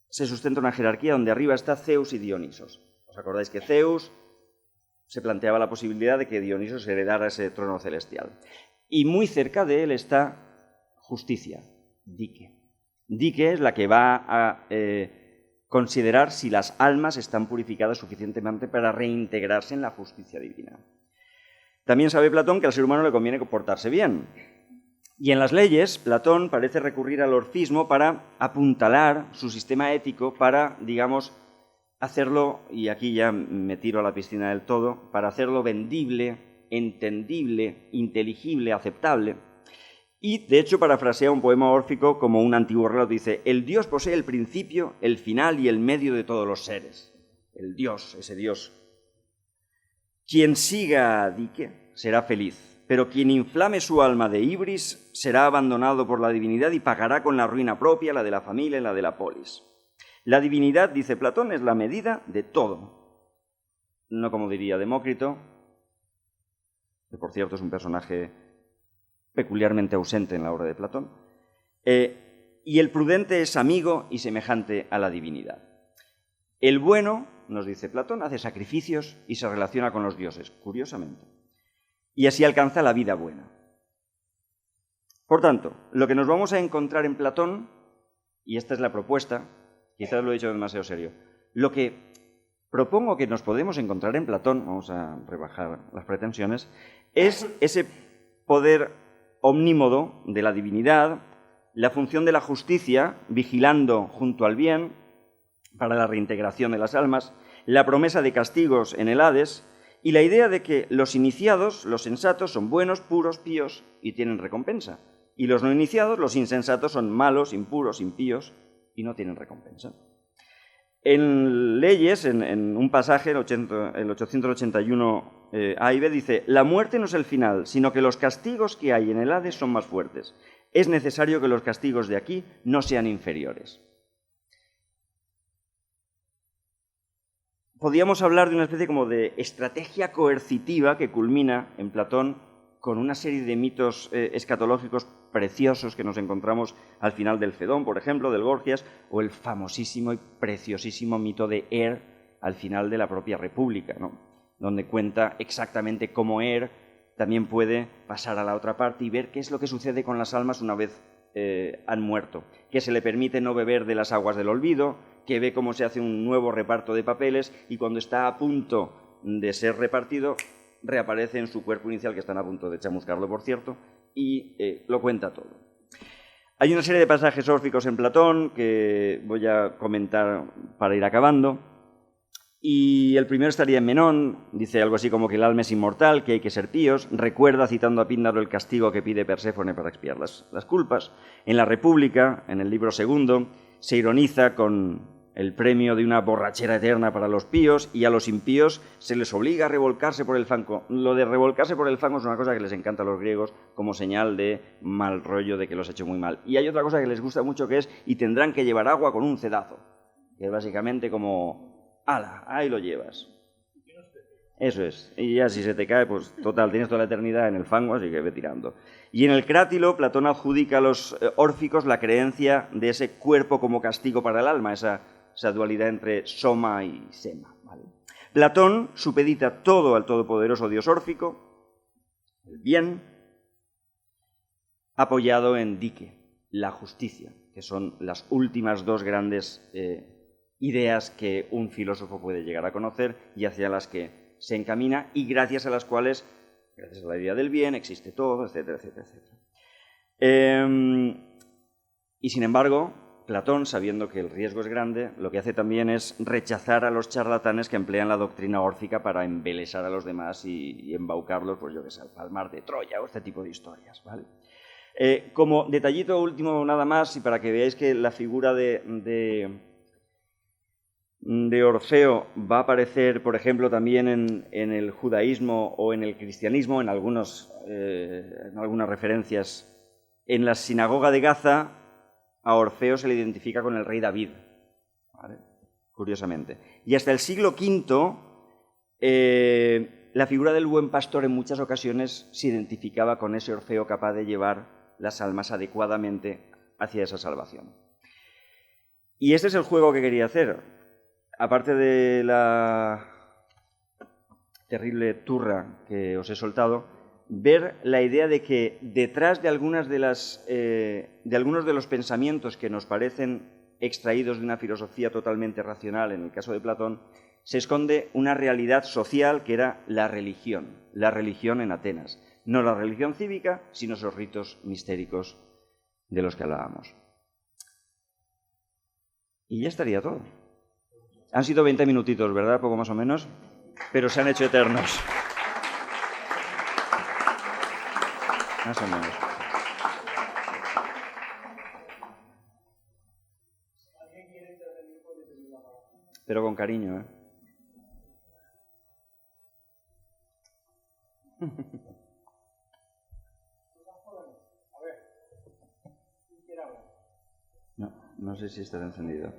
se sustenta en una jerarquía donde arriba está Zeus y Dionisos. ¿Os acordáis que Zeus se planteaba la posibilidad de que Dionisos heredara ese trono celestial? Y muy cerca de él está Justicia, Dike. Dike es la que va a considerar si las almas están purificadas suficientemente para reintegrarse en la justicia divina. También sabe Platón que al ser humano le conviene comportarse bien. Y en las leyes, Platón parece recurrir al orfismo para apuntalar su sistema ético, para, digamos, hacerlo, y aquí ya me tiro a la piscina del todo, para hacerlo vendible entendible, inteligible, aceptable. Y, de hecho, parafrasea un poema órfico como un antiguo relato. Dice: el Dios posee el principio, el final y el medio de todos los seres. El Dios, ese Dios. Quien siga a Dike será feliz, pero quien inflame su alma de ibris será abandonado por la divinidad y pagará con la ruina propia, la de la familia y la de la polis. La divinidad, dice Platón, es la medida de todo. No como diría Demócrito, que por cierto es un personaje peculiarmente ausente en la obra de Platón, y el prudente es amigo y semejante a la divinidad. El bueno, nos dice Platón, hace sacrificios y se relaciona con los dioses, curiosamente, y así alcanza la vida buena. Por tanto, lo que nos vamos a encontrar en Platón, y esta es la propuesta, quizás lo he dicho demasiado serio, lo que propongo que nos podemos encontrar en Platón, vamos a rebajar las pretensiones, es ese poder omnímodo de la divinidad, la función de la justicia, vigilando junto al bien para la reintegración de las almas, la promesa de castigos en el Hades y la idea de que los iniciados, los sensatos, son buenos, puros, píos y tienen recompensa. Y los no iniciados, los insensatos, son malos, impuros, impíos y no tienen recompensa. En Leyes, en un pasaje, el 881 A y B, dice: la muerte no es el final, sino que los castigos que hay en el Hades son más fuertes. Es necesario que los castigos de aquí no sean inferiores. Podríamos hablar de una especie como de estrategia coercitiva que culmina en Platón con una serie de mitos escatológicos preciosos que nos encontramos al final del Fedón, por ejemplo, del Gorgias, o el famosísimo y preciosísimo mito de al final de la propia República, ¿no? Donde cuenta exactamente cómo también puede pasar a la otra parte y ver qué es lo que sucede con las almas una vez han muerto, que se le permite no beber de las aguas del olvido, que ve cómo se hace un nuevo reparto de papeles y cuando está a punto de ser repartido, reaparece en su cuerpo inicial, que están a punto de chamuscarlo, por cierto, y lo cuenta todo. Hay una serie de pasajes órficos en Platón que voy a comentar para ir acabando. Y el primero estaría en Menón, dice algo así como que el alma es inmortal, que hay que ser píos, recuerda, citando a Píndaro, el castigo que pide Perséfone para expiar las culpas. En la República, en el libro segundo, se ironiza con el premio de una borrachera eterna para los píos y a los impíos se les obliga a revolcarse por el fango. Lo de revolcarse por el fango es una cosa que les encanta a los griegos como señal de mal rollo, de que los ha hecho muy mal. Y hay otra cosa que les gusta mucho que es: y tendrán que llevar agua con un cedazo, que es básicamente como: ¡hala! Ahí lo llevas. Eso es. Y ya si se te cae, pues total, tienes toda la eternidad en el fango, así que ve tirando. Y en el Crátilo, Platón adjudica a los órficos la creencia de ese cuerpo como castigo para el alma, esa dualidad entre soma y sema, ¿vale? Platón supedita todo al todopoderoso dios órfico, el bien, apoyado en Dike, la justicia, que son las últimas dos grandes ideas que un filósofo puede llegar a conocer y hacia las que se encamina y gracias a las cuales, gracias a la idea del bien, existe todo, etcétera, etcétera, etcétera. Y sin embargo, Platón, sabiendo que el riesgo es grande, lo que hace también es rechazar a los charlatanes que emplean la doctrina órfica para embelesar a los demás y embaucarlos, pues yo qué sé, al palmar de Troya o este tipo de historias, ¿vale? Como detallito último nada más, y para que veáis que la figura de Orfeo va a aparecer, por ejemplo, también en el judaísmo o en el cristianismo, en algunas referencias. En la sinagoga de Gaza, a Orfeo se le identifica con el rey David, ¿vale? Curiosamente. Y hasta el siglo V, la figura del buen pastor en muchas ocasiones se identificaba con ese Orfeo capaz de llevar las almas adecuadamente hacia esa salvación. Y este es el juego que quería hacer. Aparte de la terrible turra que os he soltado, ver la idea de que detrás de algunos de los pensamientos que nos parecen extraídos de una filosofía totalmente racional, en el caso de Platón, se esconde una realidad social que era la religión en Atenas. No la religión cívica, sino esos ritos mistéricos de los que hablábamos. Y ya estaría todo. Han sido 20 minutitos, ¿verdad? Poco más o menos, pero se han hecho eternos. Más o menos. Pero con cariño, ¿eh? No, no sé si está encendido.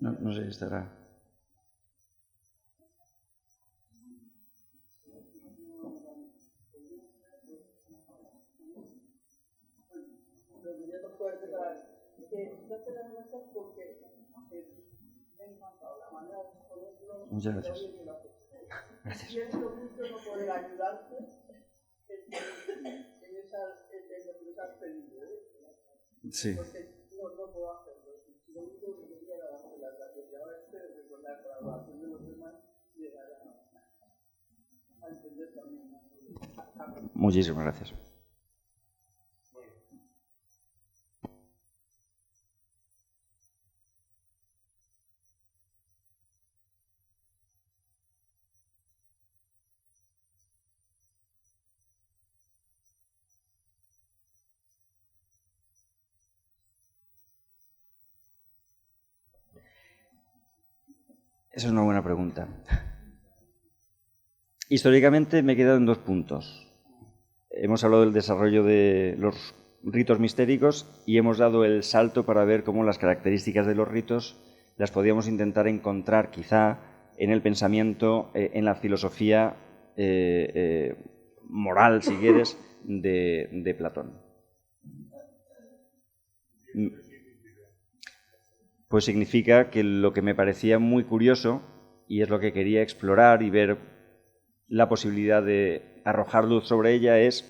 No, no sé si estará. Muchas gracias. Gracias. Sí. Muchísimas gracias. Esa es una buena pregunta. Históricamente me he quedado en 2 puntos. Hemos hablado del desarrollo de los ritos mistéricos y hemos dado el salto para ver cómo las características de los ritos las podíamos intentar encontrar quizá en el pensamiento, en la filosofía moral, si quieres, de Platón. Pues significa que lo que me parecía muy curioso, y es lo que quería explorar y ver la posibilidad de arrojar luz sobre ella, es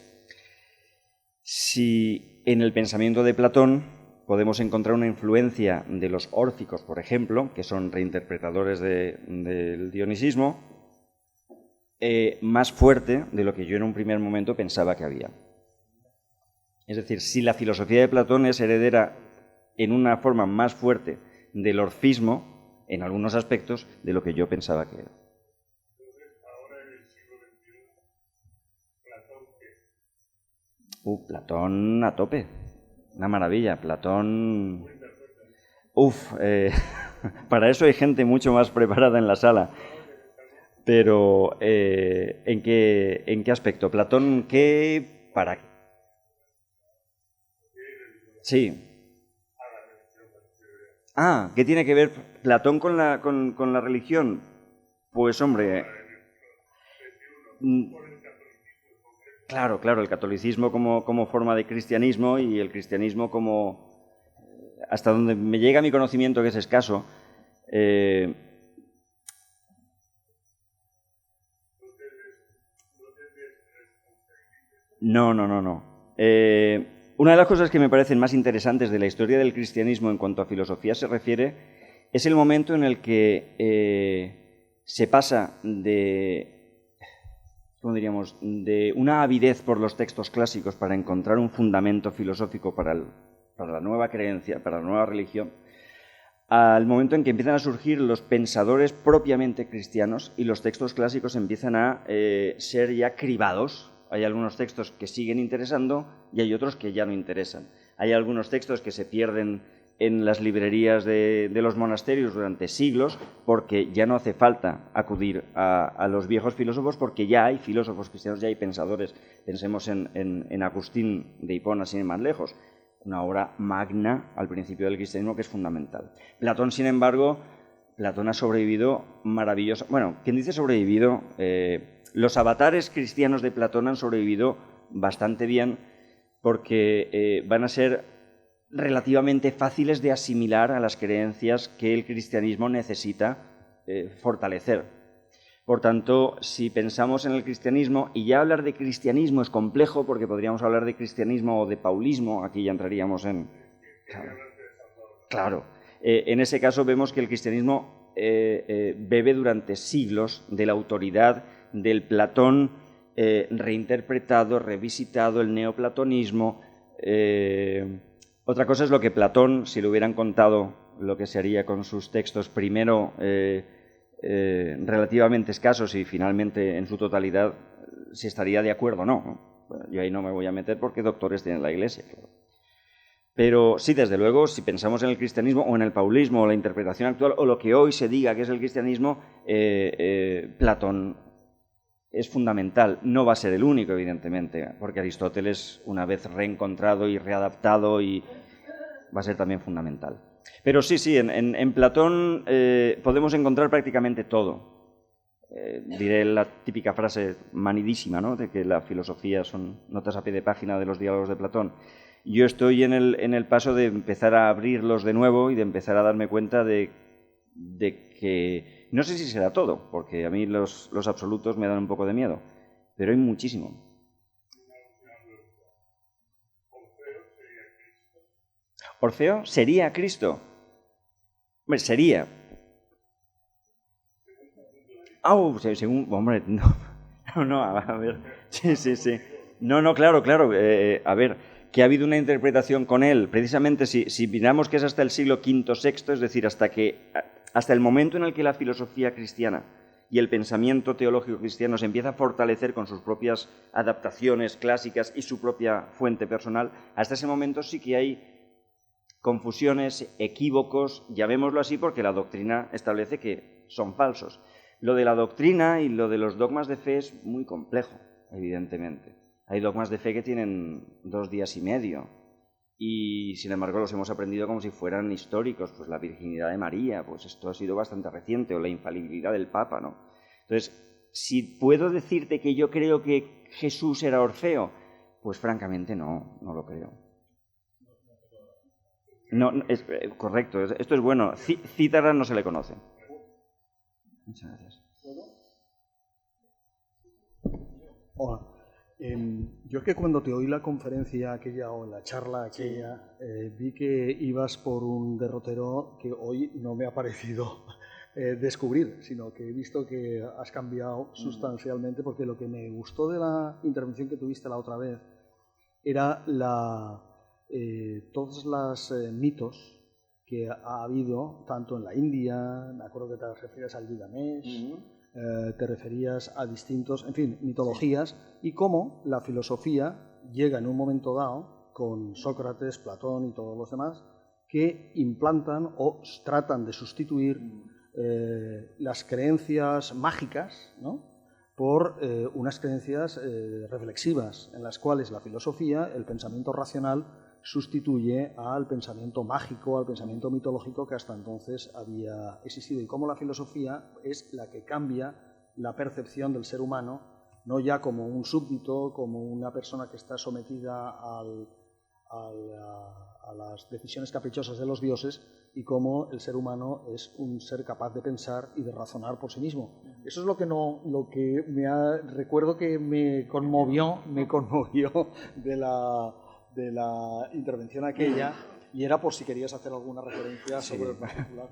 si en el pensamiento de Platón podemos encontrar una influencia de los órficos, por ejemplo, que son reinterpretadores del dionisismo, más fuerte de lo que yo en un primer momento pensaba que había. Es decir, si la filosofía de Platón es heredera en una forma más fuerte del orfismo, en algunos aspectos, de lo que yo pensaba que era. Platón a tope. Una maravilla. Platón... para eso hay gente mucho más preparada en la sala. Pero, ¿en qué aspecto? Platón, ¿qué? ¿Para? Sí. ¿Qué tiene que ver Platón con la religión? Pues, hombre... Claro, el catolicismo como forma de cristianismo y el cristianismo como... Hasta donde me llega mi conocimiento, que es escaso, No. Una de las cosas que me parecen más interesantes de la historia del cristianismo en cuanto a filosofía se refiere es el momento en el que se pasa ¿cómo diríamos?, de una avidez por los textos clásicos para encontrar un fundamento filosófico para la nueva creencia, para la nueva religión, al momento en que empiezan a surgir los pensadores propiamente cristianos y los textos clásicos empiezan a ser ya cribados. Hay algunos textos que siguen interesando y hay otros que ya no interesan. Hay algunos textos que se pierden en las librerías de los monasterios durante siglos porque ya no hace falta acudir a los viejos filósofos porque ya hay filósofos cristianos, ya hay pensadores. Pensemos en Agustín de Hipona, sin ir más lejos. Una obra magna al principio del cristianismo que es fundamental. Platón, sin embargo, Platón ha sobrevivido maravilloso. Bueno, quien dice sobrevivido, los avatares cristianos de Platón han sobrevivido bastante bien porque van a ser relativamente fáciles de asimilar a las creencias que el cristianismo necesita fortalecer. Por tanto, si pensamos en el cristianismo, y ya hablar de cristianismo es complejo porque podríamos hablar de cristianismo o de paulismo, aquí ya entraríamos en... Claro. En ese caso vemos que el cristianismo bebe durante siglos de la autoridad del Platón reinterpretado, revisitado, el neoplatonismo. Otra cosa es lo que Platón, si le hubieran contado lo que se haría con sus textos, primero relativamente escasos y finalmente en su totalidad, si estaría de acuerdo o no. Bueno, yo ahí no me voy a meter porque doctores tiene la Iglesia, claro. Pero sí, desde luego, si pensamos en el cristianismo o en el paulismo o la interpretación actual o lo que hoy se diga que es el cristianismo, Platón es fundamental. No va a ser el único, evidentemente, porque Aristóteles, una vez reencontrado y readaptado, va a ser también fundamental. Pero sí, en Platón podemos encontrar prácticamente todo. Diré la típica frase manidísima, ¿no?, de que la filosofía son notas a pie de página de los diálogos de Platón. Yo estoy en el paso de empezar a abrirlos de nuevo y de empezar a darme cuenta de que no sé si será todo, porque a mí los absolutos me dan un poco de miedo, pero hay muchísimo. ¿Orfeo sería Cristo? Hombre, sería. Según, hombre, no, a ver, sí. No, claro, a ver, que ha habido una interpretación con él, precisamente si miramos que es hasta el siglo V, VI, es decir, hasta el momento en el que la filosofía cristiana y el pensamiento teológico cristiano se empieza a fortalecer con sus propias adaptaciones clásicas y su propia fuente personal, hasta ese momento sí que hay confusiones, equívocos, llamémoslo así, porque la doctrina establece que son falsos. Lo de la doctrina y lo de los dogmas de fe es muy complejo, evidentemente. Hay dogmas de fe que tienen 2 días y medio y, sin embargo, los hemos aprendido como si fueran históricos. Pues la virginidad de María, pues esto ha sido bastante reciente, o la infalibilidad del Papa, ¿no? Entonces, si puedo decirte que yo creo que Jesús era Orfeo, pues francamente no lo creo. No, es correcto, esto es bueno. Cítara no se le conoce. Muchas gracias. Hola. Yo es que cuando te oí la conferencia aquella o la charla aquella, vi que ibas por un derrotero que hoy no me ha parecido descubrir, sino que he visto que has cambiado sustancialmente, porque lo que me gustó de la intervención que tuviste la otra vez era todos los mitos que ha habido, tanto en la India, me acuerdo que te referías al Gilgamesh, te referías a distintos, en fin, mitologías, y cómo la filosofía llega en un momento dado, con Sócrates, Platón y todos los demás, que implantan o tratan de sustituir las creencias mágicas, ¿no?, por unas creencias reflexivas, en las cuales la filosofía, el pensamiento racional, sustituye al pensamiento mágico, al pensamiento mitológico que hasta entonces había existido, y cómo la filosofía es la que cambia la percepción del ser humano, no ya como un súbdito, como una persona que está sometida a las decisiones caprichosas de los dioses, y cómo el ser humano es un ser capaz de pensar y de razonar por sí mismo. Eso es lo que recuerdo que me conmovió de la intervención aquella, y era por si querías hacer alguna referencia sobre el particular.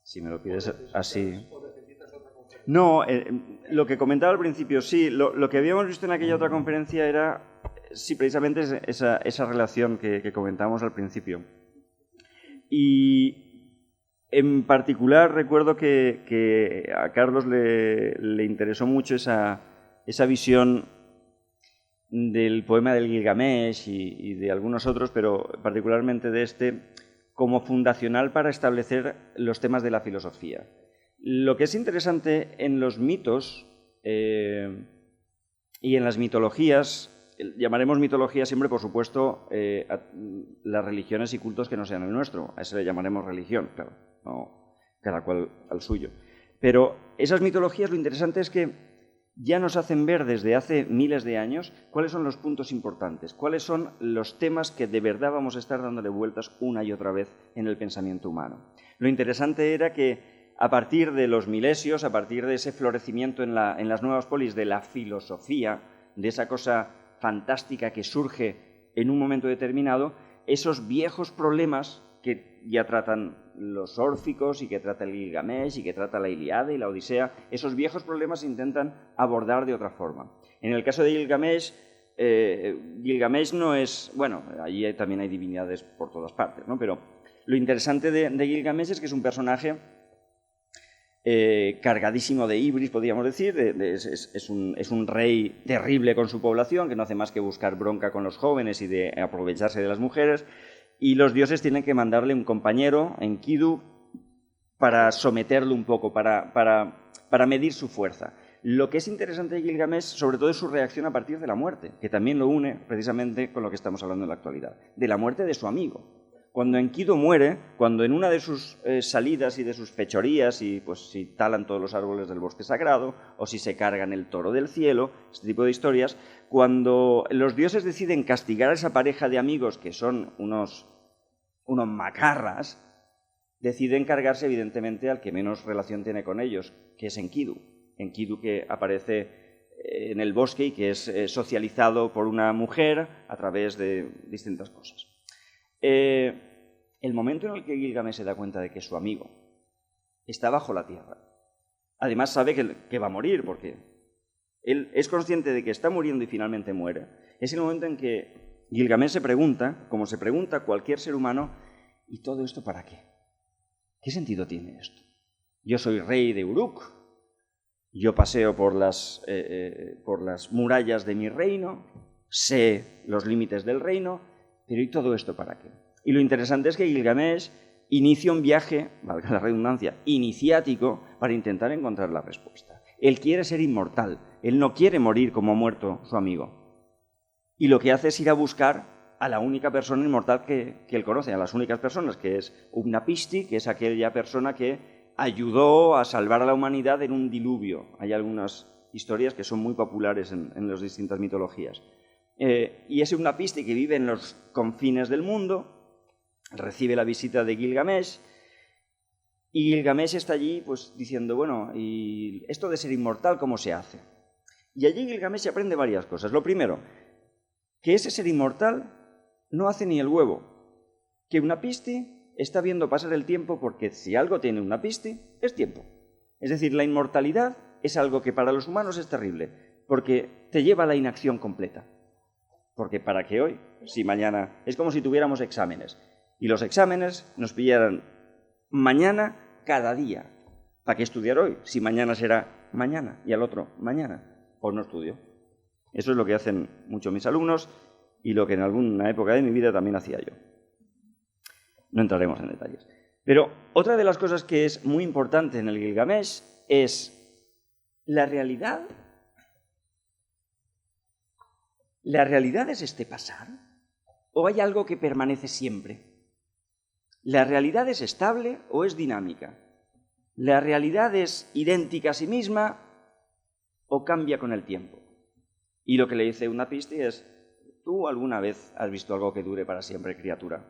Si me lo pides así. No, lo que comentaba al principio, sí, lo que habíamos visto en aquella otra conferencia era, sí, precisamente esa relación que comentábamos al principio. Y en particular recuerdo que a Carlos le interesó mucho esa visión del poema del Gilgamesh y de algunos otros, pero particularmente de este, como fundacional para establecer los temas de la filosofía. Lo que es interesante en los mitos y en las mitologías, llamaremos mitología siempre, por supuesto, a las religiones y cultos que no sean el nuestro, a eso le llamaremos religión, claro, no, cada cual al suyo. Pero esas mitologías, lo interesante es que ya nos hacen ver desde hace miles de años cuáles son los puntos importantes, cuáles son los temas que de verdad vamos a estar dándole vueltas una y otra vez en el pensamiento humano. Lo interesante era que a partir de los milesios, a partir de ese florecimiento en las nuevas polis de la filosofía, de esa cosa fantástica que surge en un momento determinado, esos viejos problemas que ya tratan los órficos y que trata el Gilgamesh y que trata la Ilíada y la Odisea, esos viejos problemas se intentan abordar de otra forma. En el caso de Gilgamesh, Gilgamesh no es... Bueno, allí también hay divinidades por todas partes, ¿no? Pero Lo interesante de Gilgamesh es que es un personaje cargadísimo de ibris, podríamos decir. Es un rey terrible con su población, que no hace más que buscar bronca con los jóvenes y de aprovecharse de las mujeres. Y los dioses tienen que mandarle un compañero, Enkidu, para someterlo un poco, para medir su fuerza. Lo que es interesante de Gilgamesh, sobre todo, es su reacción a partir de la muerte, que también lo une precisamente con lo que estamos hablando en la actualidad, de la muerte de su amigo. Cuando Enkidu muere, cuando en una de sus salidas y de sus fechorías, y pues si talan todos los árboles del bosque sagrado, o si se cargan el toro del cielo, este tipo de historias, cuando los dioses deciden castigar a esa pareja de amigos que son unos macarras, deciden cargarse evidentemente al que menos relación tiene con ellos, que es Enkidu. Enkidu, que aparece en el bosque y que es socializado por una mujer a través de distintas cosas. El momento en el que Gilgamesh se da cuenta de que su amigo está bajo la tierra, además sabe que va a morir, porque él es consciente de que está muriendo y finalmente muere, es el momento en que Gilgamesh se pregunta, como se pregunta cualquier ser humano, ¿y todo esto para qué? ¿Qué sentido tiene esto? Yo soy rey de Uruk, yo paseo por las murallas de mi reino, sé los límites del reino, pero ¿y todo esto para qué? Y lo interesante es que Gilgamesh inicia un viaje, valga la redundancia, iniciático, para intentar encontrar la respuesta. Él quiere ser inmortal, él no quiere morir como ha muerto su amigo. Y lo que hace es ir a buscar a la única persona inmortal que él conoce, a las únicas personas, que es Utnapishti, que es aquella persona que ayudó a salvar a la humanidad en un diluvio. Hay algunas historias que son muy populares en las distintas mitologías. Y es Utnapishti que vive en los confines del mundo, recibe la visita de Gilgamesh, y Gilgamesh está allí pues diciendo, bueno, ¿y esto de ser inmortal cómo se hace? Y allí Gilgamesh aprende varias cosas. Lo primero, que ese ser inmortal no hace ni el huevo, que Utnapishti está viendo pasar el tiempo porque si algo tiene Utnapishti es tiempo. Es decir, la inmortalidad es algo que para los humanos es terrible, porque te lleva a la inacción completa. Porque para que hoy, si mañana, es como si tuviéramos exámenes, y los exámenes nos pillaran mañana cada día. ¿Para qué estudiar hoy? Si mañana será mañana y al otro mañana. Pues no estudio. Eso es lo que hacen muchos mis alumnos y lo que en alguna época de mi vida también hacía yo. No entraremos en detalles. Pero otra de las cosas que es muy importante en el Gilgamesh es la realidad. ¿La realidad es este pasar? ¿O hay algo que permanece siempre? ¿La realidad es estable o es dinámica? ¿La realidad es idéntica a sí misma o cambia con el tiempo? Y lo que le dice Utnapishti es, ¿tú alguna vez has visto algo que dure para siempre, criatura?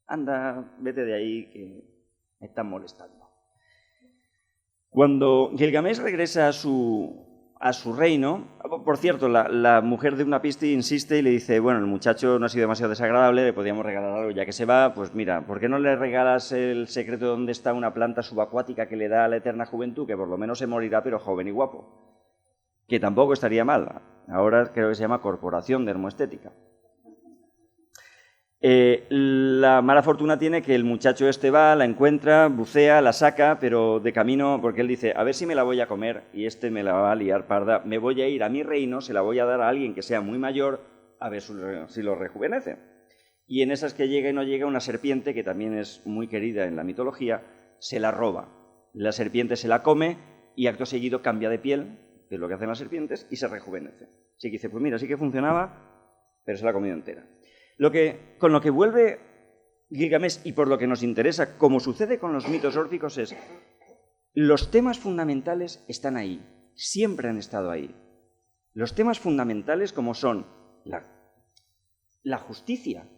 Anda, vete de ahí que me están molestando. Cuando Gilgamesh regresa a su reino, por cierto, la mujer de Utnapishti insiste y le dice, bueno, el muchacho no ha sido demasiado desagradable, le podríamos regalar algo ya que se va, pues mira, ¿por qué no le regalas el secreto de dónde está una planta subacuática que le da la eterna juventud, que por lo menos se morirá pero joven y guapo? Que tampoco estaría mal, ahora creo que se llama Corporación Dermoestética. La mala fortuna tiene que el muchacho este va, la encuentra, bucea, la saca, pero de camino, porque él dice, a ver si me la voy a comer y este me la va a liar parda, me voy a ir a mi reino, se la voy a dar a alguien que sea muy mayor, a ver si lo rejuvenece. Y en esas que llega y no llega una serpiente, que también es muy querida en la mitología, se la roba. La serpiente se la come y acto seguido cambia de piel, que es lo que hacen las serpientes, y se rejuvenece. Así que dice, pues mira, sí que funcionaba, pero se la ha comido entera. Con lo que vuelve Gilgamesh y por lo que nos interesa, como sucede con los mitos órdicos, es los temas fundamentales están ahí, siempre han estado ahí. Los temas fundamentales como son la justicia,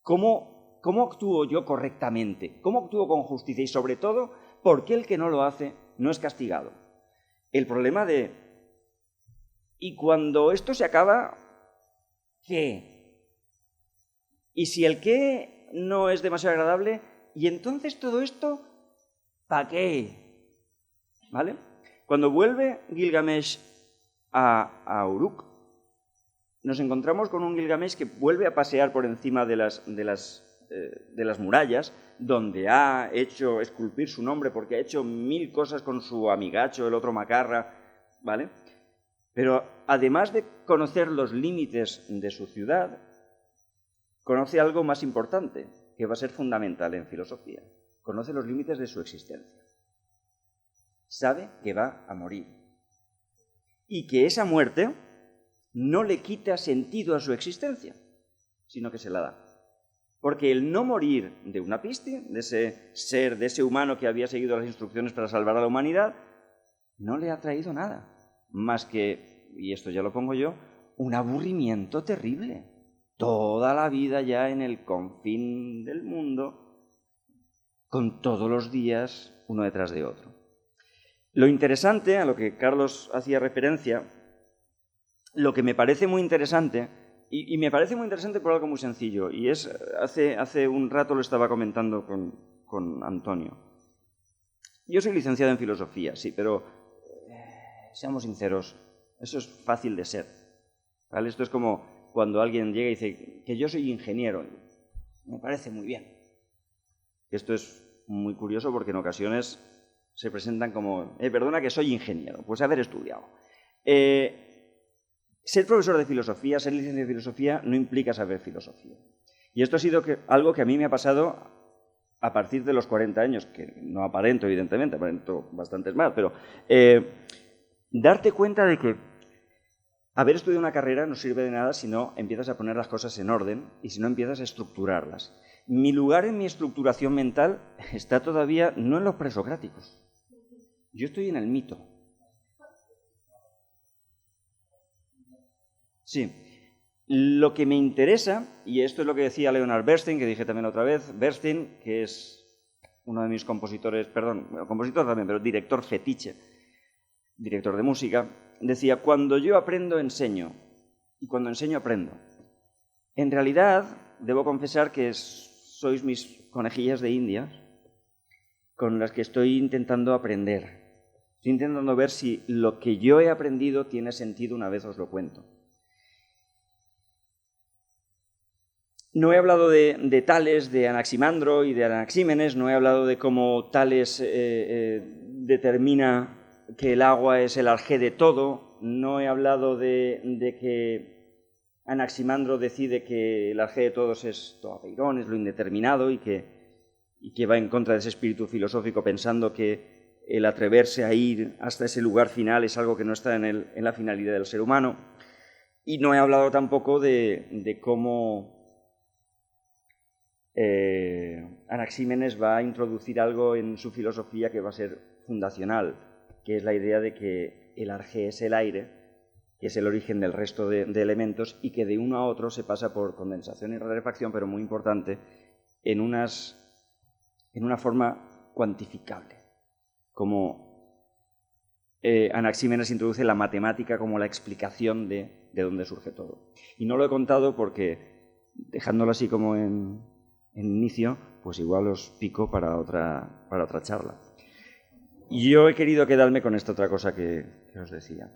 cómo actúo yo correctamente, cómo actúo con justicia y sobre todo, por qué el que no lo hace no es castigado. El problema ¿y cuando esto se acaba, qué? Y si el qué no es demasiado agradable, ¿y entonces todo esto para qué? ¿Vale? Cuando vuelve Gilgamesh a Uruk, nos encontramos con un Gilgamesh que vuelve a pasear por encima de las de las murallas, donde ha hecho esculpir su nombre porque ha hecho 1000 cosas con su amigacho, el otro macarra, ¿vale? Pero además de conocer los límites de su ciudad, conoce algo más importante, que va a ser fundamental en filosofía. Conoce los límites de su existencia. Sabe que va a morir. Y que esa muerte no le quita sentido a su existencia, sino que se la da. Porque el no morir de una piste, de ese ser, de ese humano que había seguido las instrucciones para salvar a la humanidad, no le ha traído nada, más que, y esto ya lo pongo yo, un aburrimiento terrible. Toda la vida ya en el confín del mundo, con todos los días uno detrás de otro. Lo interesante, a lo que Carlos hacía referencia, lo que me parece muy interesante, y me parece muy interesante por algo muy sencillo, y es, hace un rato lo estaba comentando con Antonio. Yo soy licenciado en filosofía, sí, pero seamos sinceros, eso es fácil de ser, ¿vale? Esto es como cuando alguien llega y dice que yo soy ingeniero. Me parece muy bien. Esto es muy curioso porque en ocasiones se presentan como, perdona que soy ingeniero, pues haber estudiado. Ser profesor de filosofía, ser licenciado en filosofía, no implica saber filosofía. Y esto ha sido algo que a mí me ha pasado a partir de los 40 años, que no aparento, evidentemente, aparento bastantes más, pero darte cuenta de que haber estudiado una carrera no sirve de nada si no empiezas a poner las cosas en orden y si no empiezas a estructurarlas. Mi lugar en mi estructuración mental está todavía no en los presocráticos. Yo estoy en el mito. Sí. Lo que me interesa, y esto es lo que decía Leonard Bernstein, que dije también otra vez, Bernstein, que es uno de mis compositores, compositor también, pero director fetiche, director de música, decía, cuando yo aprendo, enseño, y cuando enseño, aprendo. En realidad, debo confesar que sois mis conejillas de Indias con las que estoy intentando aprender. Estoy intentando ver si lo que yo he aprendido tiene sentido una vez os lo cuento. No he hablado de Tales, de Anaximandro y de Anaxímenes, no he hablado de cómo Tales determina que el agua es el arjé de todo, no he hablado de que Anaximandro decide que el arjé de todos es toapeirón, es lo indeterminado y que va en contra de ese espíritu filosófico pensando que el atreverse a ir hasta ese lugar final es algo que no está en la finalidad del ser humano. Y no he hablado tampoco de cómo Anaxímenes va a introducir algo en su filosofía que va a ser fundacional, que es la idea de que el arjé es el aire, que es el origen del resto de elementos y que de uno a otro se pasa por condensación y rarefacción, pero muy importante, en una forma cuantificable, como Anaxímenes introduce la matemática como la explicación de dónde surge todo. Y no lo he contado porque, dejándolo así como en inicio, pues igual os pico para otra charla. Y yo he querido quedarme con esta otra cosa que os decía.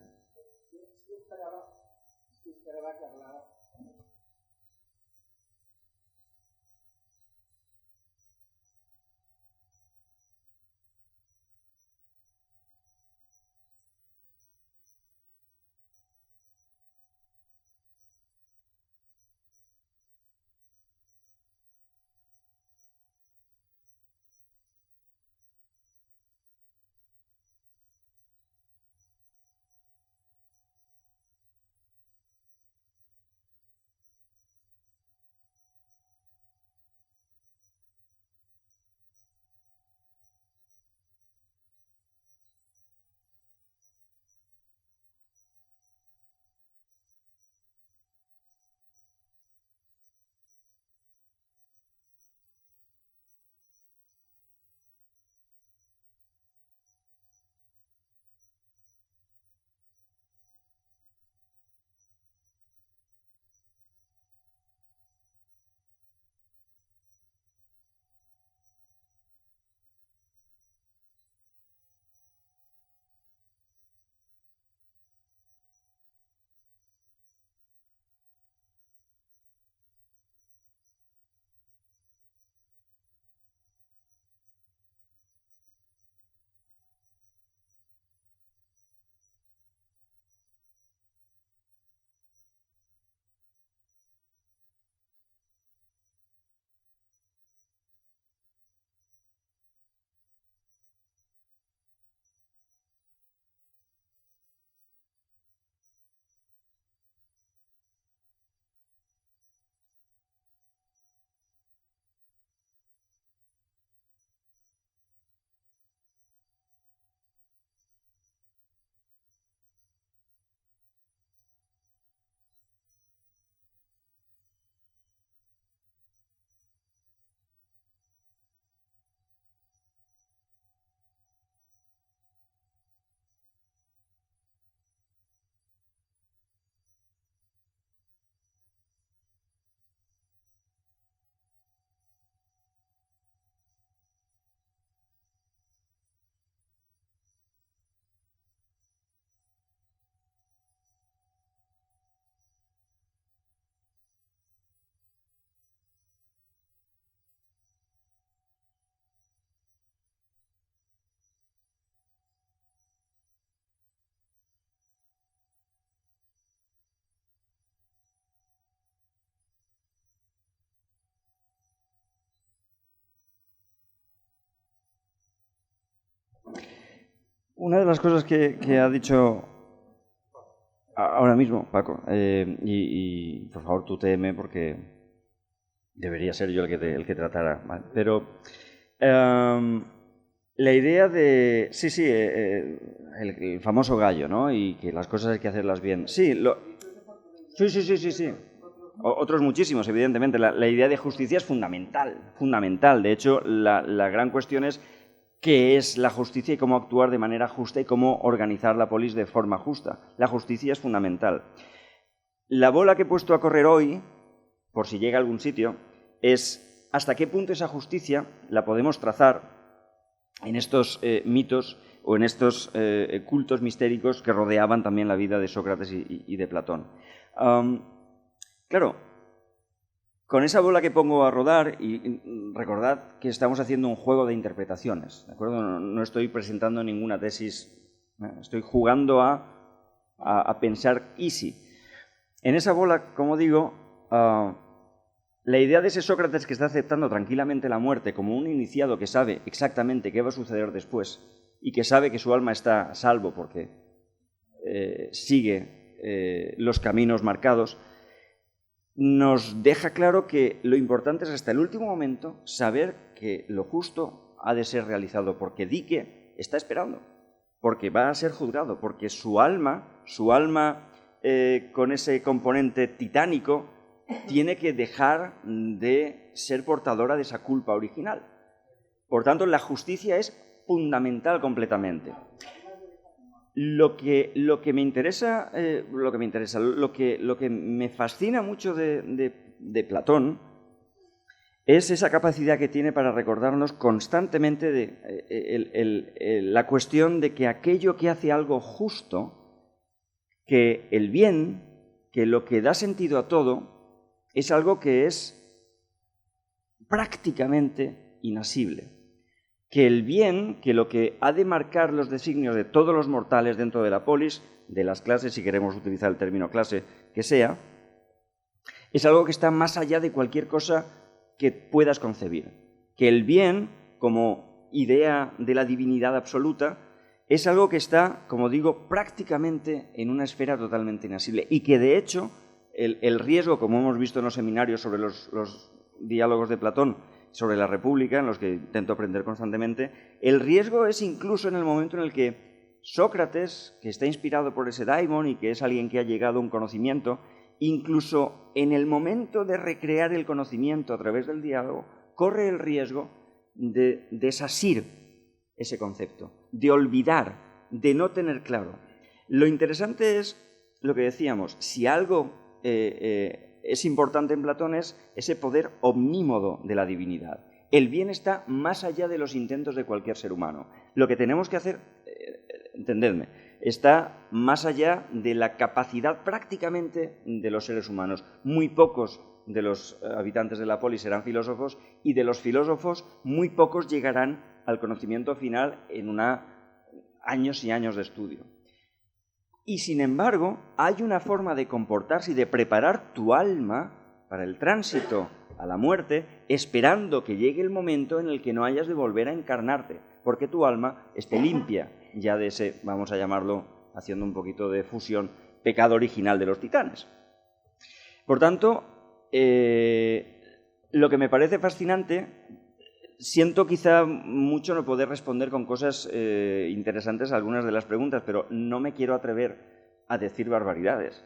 Una de las cosas que ha dicho ahora mismo, Paco, y por favor tutéeme porque debería ser yo el que tratara, ¿vale? Pero la idea de, sí, el famoso gallo, ¿no? Y que las cosas hay que hacerlas bien. Sí. Otros muchísimos, evidentemente. La idea de justicia es fundamental. De hecho, la gran cuestión es qué es la justicia y cómo actuar de manera justa y cómo organizar la polis de forma justa. La justicia es fundamental. La bola que he puesto a correr hoy, por si llega a algún sitio, es hasta qué punto esa justicia la podemos trazar en estos mitos o en estos cultos mistéricos que rodeaban también la vida de Sócrates y de Platón. Claro, con esa bola que pongo a rodar, y recordad que estamos haciendo un juego de interpretaciones, ¿de acuerdo? No estoy presentando ninguna tesis, estoy jugando a pensar easy. En esa bola, como digo, la idea de ese Sócrates que está aceptando tranquilamente la muerte como un iniciado que sabe exactamente qué va a suceder después y que sabe que su alma está a salvo porque sigue los caminos marcados, nos deja claro que lo importante es hasta el último momento saber que lo justo ha de ser realizado, porque Dike está esperando, porque va a ser juzgado, porque su alma con ese componente titánico, tiene que dejar de ser portadora de esa culpa original. Por tanto, la justicia es fundamental completamente. Lo que me fascina mucho de Platón es esa capacidad que tiene para recordarnos constantemente la cuestión de que aquello que hace algo justo, que el bien, que lo que da sentido a todo, es algo que es prácticamente inasible. Que el bien, que lo que ha de marcar los designios de todos los mortales dentro de la polis, de las clases, si queremos utilizar el término clase que sea, es algo que está más allá de cualquier cosa que puedas concebir. Que el bien, como idea de la divinidad absoluta, es algo que está, como digo, prácticamente en una esfera totalmente inasible. Y que, de hecho, el riesgo, como hemos visto en los seminarios sobre los diálogos de Platón, sobre la República, en los que intento aprender constantemente, el riesgo es incluso en el momento en el que Sócrates, que está inspirado por ese daimon y que es alguien que ha llegado a un conocimiento, incluso en el momento de recrear el conocimiento a través del diálogo, corre el riesgo de desasir ese concepto, de olvidar, de no tener claro. Lo interesante es lo que decíamos, si algo es importante en Platón es ese poder omnímodo de la divinidad. El bien está más allá de los intentos de cualquier ser humano. Lo que tenemos que hacer, entendedme, está más allá de la capacidad prácticamente de los seres humanos. Muy pocos de los habitantes de la polis serán filósofos y de los filósofos muy pocos llegarán al conocimiento final en años y años de estudio. Y sin embargo, hay una forma de comportarse y de preparar tu alma para el tránsito a la muerte, esperando que llegue el momento en el que no hayas de volver a encarnarte, porque tu alma esté limpia ya de ese, vamos a llamarlo, haciendo un poquito de fusión, pecado original de los titanes. Por tanto, lo que me parece fascinante, siento quizá mucho no poder responder con cosas interesantes a algunas de las preguntas, pero no me quiero atrever a decir barbaridades,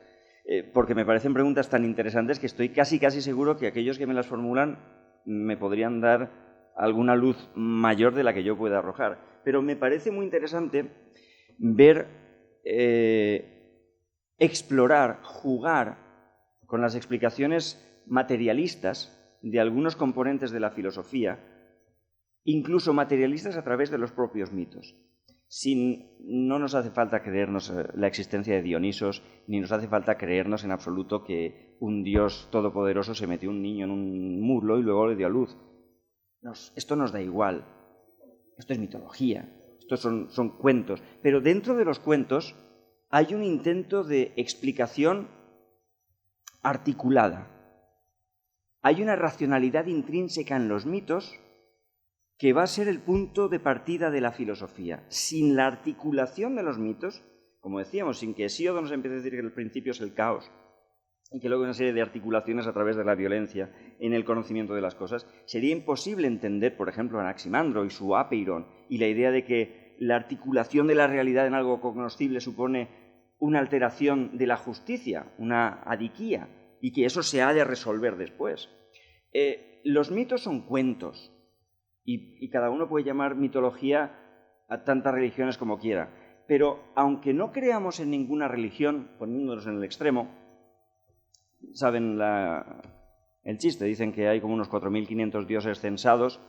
porque me parecen preguntas tan interesantes que estoy casi seguro que aquellos que me las formulan me podrían dar alguna luz mayor de la que yo pueda arrojar. Pero me parece muy interesante ver, explorar, jugar con las explicaciones materialistas de algunos componentes de la filosofía, incluso materialistas a través de los propios mitos. No nos hace falta creernos la existencia de Dionisos, ni nos hace falta creernos en absoluto que un Dios todopoderoso se metió un niño en un muslo y luego le dio a luz. Esto nos da igual. Esto es mitología, estos son cuentos. Pero dentro de los cuentos hay un intento de explicación articulada. Hay una racionalidad intrínseca en los mitos que va a ser el punto de partida de la filosofía. Sin la articulación de los mitos, como decíamos, sin que Hesíodo nos empiece a decir que el principio es el caos y que luego hay una serie de articulaciones a través de la violencia en el conocimiento de las cosas, sería imposible entender, por ejemplo, a Anaximandro y su apeiron y la idea de que la articulación de la realidad en algo cognoscible supone una alteración de la justicia, una adiquía, y que eso se ha de resolver después. Los mitos son cuentos, y cada uno puede llamar mitología a tantas religiones como quiera. Pero aunque no creamos en ninguna religión, poniéndonos en el extremo, saben el chiste, dicen que hay como unos 4.500 dioses censados,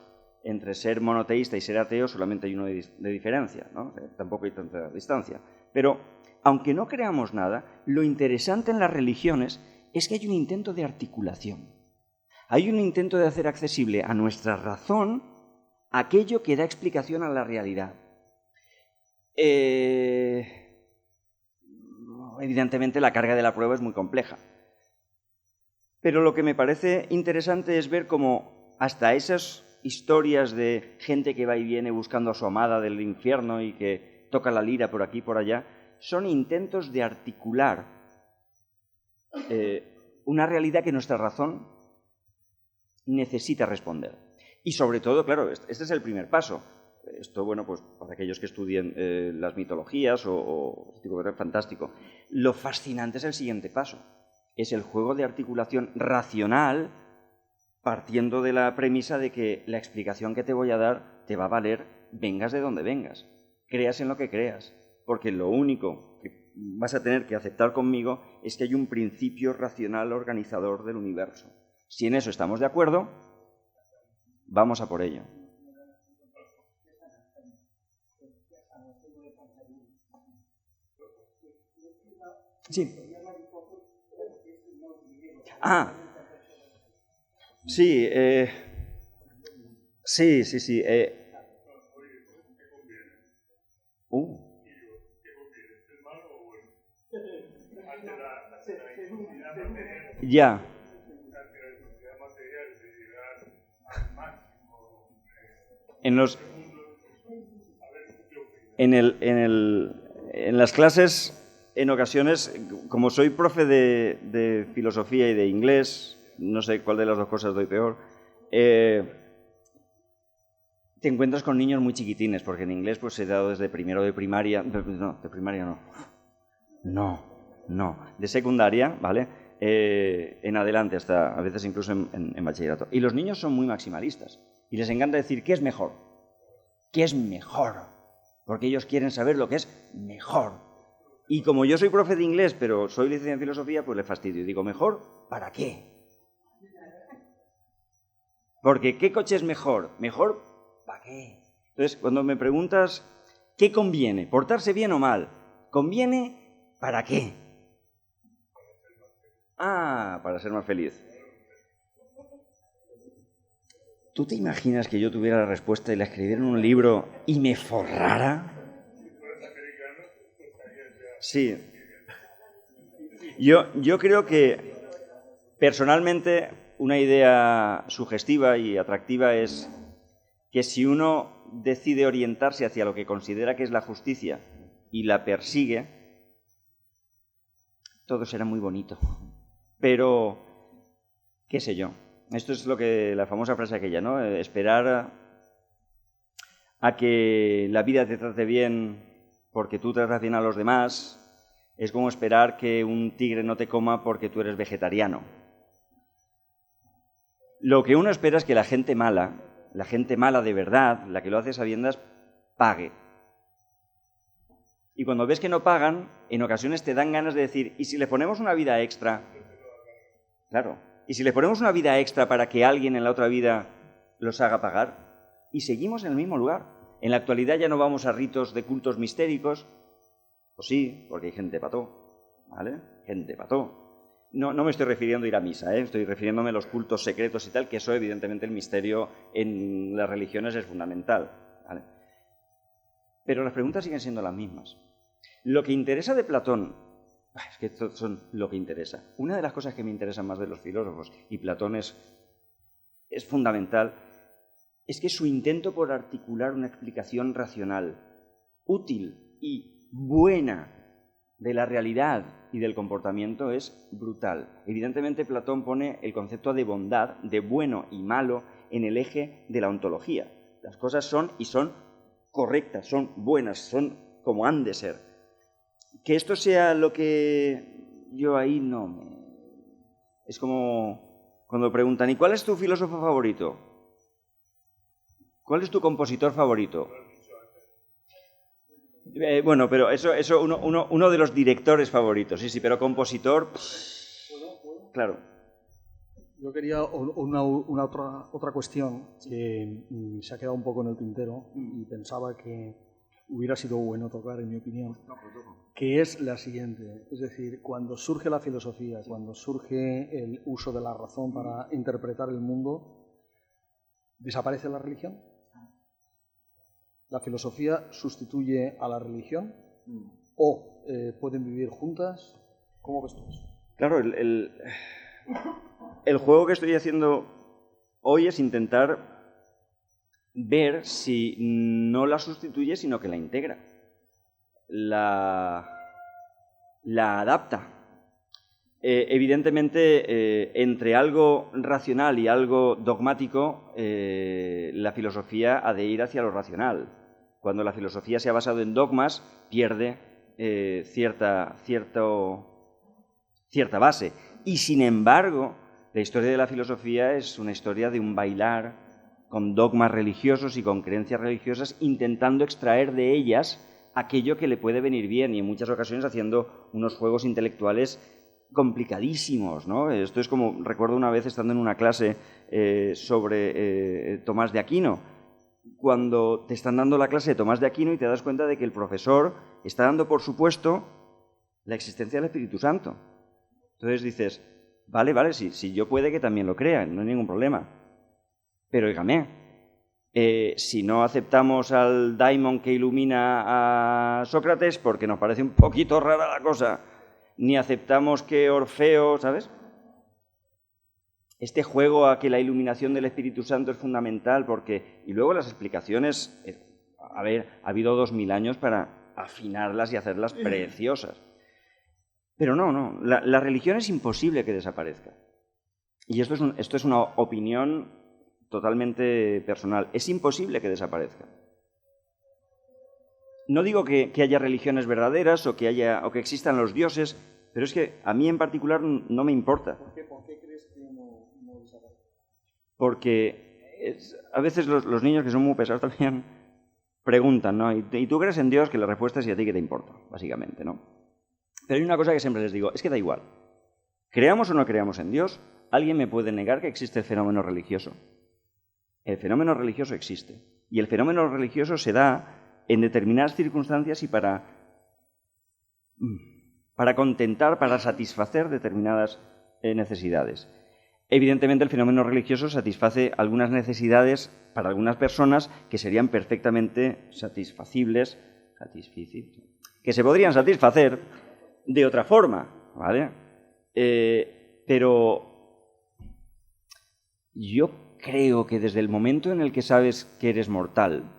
entre ser monoteísta y ser ateo solamente hay uno de diferencia, ¿no? Tampoco hay tanta distancia. Pero aunque no creamos nada, lo interesante en las religiones es que hay un intento de articulación. Hay un intento de hacer accesible a nuestra razón aquello que da explicación a la realidad. Evidentemente la carga de la prueba es muy compleja. Pero lo que me parece interesante es ver cómo hasta esas historias de gente que va y viene buscando a su amada del infierno y que toca la lira por aquí y por allá, son intentos de articular una realidad que nuestra razón necesita responder. Y sobre todo, claro, este es el primer paso. Esto, bueno, pues para aquellos que estudien las mitologías o tipo de fantástico. Lo fascinante es el siguiente paso. Es el juego de articulación racional partiendo de la premisa de que la explicación que te voy a dar te va a valer vengas de donde vengas, creas en lo que creas, porque lo único que vas a tener que aceptar conmigo es que hay un principio racional organizador del universo. Si en eso estamos de acuerdo, vamos a por ello. Sí. Sí, sí. Ya. En las clases, en ocasiones, como soy profe de filosofía y de inglés, no sé cuál de las dos cosas doy peor, te encuentras con niños muy chiquitines, porque en inglés pues he dado desde primero de primaria, no, de primaria no, de secundaria, ¿vale? En adelante, hasta a veces incluso en bachillerato. Y los niños son muy maximalistas, y les encanta decir, ¿qué es mejor? ¿Qué es mejor? Porque ellos quieren saber lo que es mejor. Y como yo soy profe de inglés, pero soy licenciado en filosofía, pues le fastidio. Y digo, ¿mejor? ¿Para qué? Porque ¿qué coche es mejor? ¿Mejor? ¿Para qué? Entonces, cuando me preguntas, ¿qué conviene? ¿Portarse bien o mal? ¿Conviene? ¿Para qué? Para ser más feliz. ¿Tú te imaginas que yo tuviera la respuesta y la escribiera en un libro y me forrara? Sí. Yo creo que, personalmente, una idea sugestiva y atractiva es que si uno decide orientarse hacia lo que considera que es la justicia y la persigue, todo será muy bonito. Pero, qué sé yo, esto es lo que la famosa frase aquella, ¿no? Esperar a que la vida te trate bien porque tú tratas bien a los demás es como esperar que un tigre no te coma porque tú eres vegetariano. Lo que uno espera es que la gente mala de verdad, la que lo hace a sabiendas, pague. Y cuando ves que no pagan, en ocasiones te dan ganas de decir, ¿y si le ponemos una vida extra? Claro. ¿Y si le ponemos una vida extra para que alguien en la otra vida los haga pagar? Y seguimos en el mismo lugar. En la actualidad ya no vamos a ritos de cultos mistéricos. Pues sí, porque hay gente pató, ¿vale? Gente pató. No me estoy refiriendo a ir a misa, estoy refiriéndome a los cultos secretos y tal, que eso evidentemente el misterio en las religiones es fundamental, ¿vale? Pero las preguntas siguen siendo las mismas. Lo que interesa de Platón, es que esto son lo que interesa. Una de las cosas que me interesan más de los filósofos, y Platón es fundamental, es que su intento por articular una explicación racional, útil y buena de la realidad y del comportamiento es brutal. Evidentemente, Platón pone el concepto de bondad, de bueno y malo, en el eje de la ontología. Las cosas son y son correctas, son buenas, son como han de ser. Que esto sea lo que yo ahí no me... Es como cuando preguntan, ¿y cuál es tu filósofo favorito? ¿Cuál es tu compositor favorito? Bueno, pero eso uno de los directores favoritos, sí, pero compositor, claro. Yo quería una otra cuestión que se ha quedado un poco en el tintero y pensaba que hubiera sido bueno tocar, en mi opinión, que es la siguiente. Es decir, cuando surge la filosofía, cuando surge el uso de la razón para interpretar el mundo, ¿desaparece la religión? ¿La filosofía sustituye a la religión? ¿O pueden vivir juntas? ¿Cómo ves tú eso? Claro, el juego que estoy haciendo hoy es intentar ver si no la sustituye, sino que la integra. La adapta. Evidentemente, entre algo racional y algo dogmático, la filosofía ha de ir hacia lo racional. Cuando la filosofía se ha basado en dogmas, pierde cierta base. Y, sin embargo, la historia de la filosofía es una historia de un bailar con dogmas religiosos y con creencias religiosas, intentando extraer de ellas aquello que le puede venir bien y en muchas ocasiones haciendo unos juegos intelectuales complicadísimos, ¿no? Esto es como, recuerdo una vez estando en una clase sobre Tomás de Aquino, cuando te están dando la clase de Tomás de Aquino y te das cuenta de que el profesor está dando por supuesto la existencia del Espíritu Santo. Entonces dices, vale, si yo puede que también lo crea, no hay ningún problema. Pero oígame, si no aceptamos al daimon que ilumina a Sócrates, porque nos parece un poquito rara la cosa, ni aceptamos que Orfeo, ¿sabes? Este juego a que la iluminación del Espíritu Santo es fundamental, porque... Y luego las explicaciones... A ver, ha habido 2000 años para afinarlas y hacerlas preciosas. Pero no, la religión es imposible que desaparezca. Y esto es una opinión totalmente personal. Es imposible que desaparezca. No digo que haya religiones verdaderas o que existan los dioses, pero es que a mí en particular no me importa. ¿Por qué crees que no desaparece? Porque a veces los niños, que son muy pesados también, preguntan, ¿no? ¿Y tú crees en Dios? Que la respuesta es: ¿y a ti qué te importa? Básicamente, ¿no? Pero hay una cosa que siempre les digo, es que da igual. Creamos o no creamos en Dios, ¿alguien me puede negar que existe el fenómeno religioso? El fenómeno religioso existe. Y el fenómeno religioso se da en determinadas circunstancias y para contentar, para satisfacer determinadas necesidades. Evidentemente, el fenómeno religioso satisface algunas necesidades para algunas personas que serían perfectamente satisfacibles, que se podrían satisfacer de otra forma, ¿vale? Pero yo creo que desde el momento en el que sabes que eres mortal,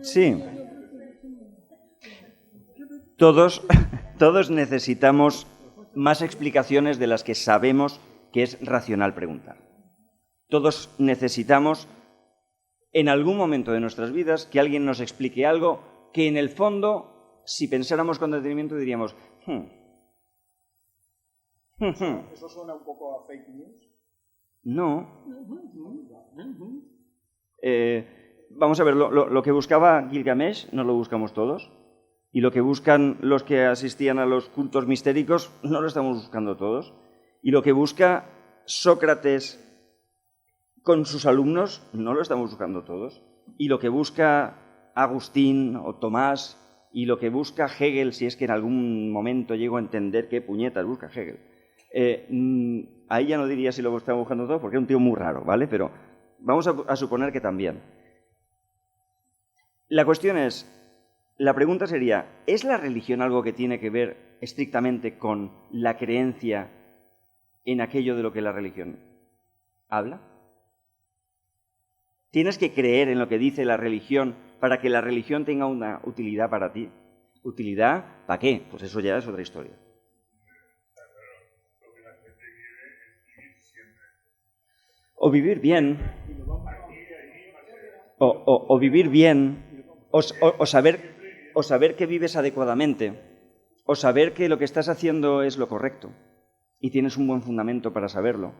sí. Todos necesitamos más explicaciones de las que sabemos que es racional preguntar. Todos necesitamos, en algún momento de nuestras vidas, que alguien nos explique algo que, en el fondo, si pensáramos con detenimiento, diríamos... ¿Eso suena un poco a fake news? No. Vamos a ver, lo que buscaba Gilgamesh no lo buscamos todos. Y lo que buscan los que asistían a los cultos mistéricos no lo estamos buscando todos. Y lo que busca Sócrates con sus alumnos no lo estamos buscando todos. Y lo que busca Agustín o Tomás y lo que busca Hegel, si es que en algún momento llego a entender qué puñetas busca Hegel. Ahí ya no diría si lo estamos buscando todos porque es un tío muy raro, ¿vale? Pero vamos a suponer que también. La cuestión es, la pregunta sería, ¿es la religión algo que tiene que ver estrictamente con la creencia en aquello de lo que la religión habla? ¿Tienes que creer en lo que dice la religión para que la religión tenga una utilidad para ti? ¿Utilidad para qué? Pues eso ya es otra historia. O vivir bien, o vivir bien, o saber que vives adecuadamente, o saber que lo que estás haciendo es lo correcto y tienes un buen fundamento para saberlo,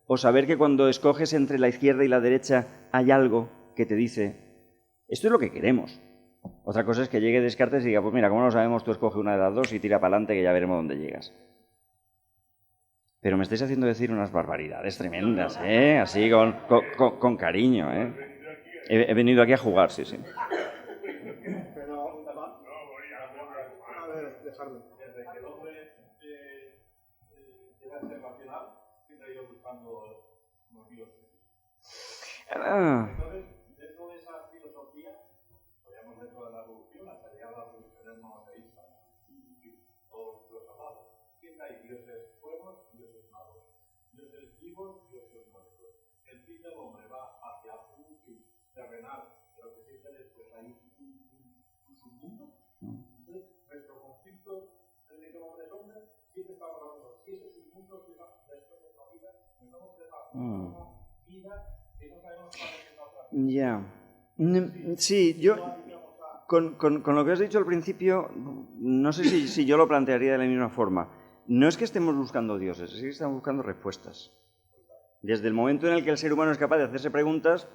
o saber que cuando escoges entre la izquierda y la derecha hay algo que te dice, esto es lo que queremos. Otra cosa es que llegue Descartes y diga, pues mira, como no lo sabemos, tú escoge una de las dos y tira para adelante que ya veremos dónde llegas. Pero me estáis haciendo decir unas barbaridades tremendas, ¿eh? Así con cariño, ¿eh? He venido aquí a jugar, sí. Pero, a ver, dejarlo. Desde que el hombre llega a ser racional, siempre ha ido buscando los dioses. Entonces, dentro de esa filosofía, podríamos dentro de la evolución, hasta llegar a las religiones monoteístas, todos los hablados, siempre hay dioses buenos y dioses malos, dioses vivos y dioses muertos. El fin del hombre va hacia un fin terrenal, pero que siempre después hay un submundo. Entonces, nuestro conflicto entre hombres y hombres siempre está hablando. Si ese submundo que va después de la vida, nos vamos a dejar una vida que no sabemos para qué va a pasar. Ya. Sí, yo con lo que has dicho al principio, no sé si yo lo plantearía de la misma forma. No es que estemos buscando dioses, es que estamos buscando respuestas. Desde el momento en el que el ser humano es capaz de hacerse preguntas...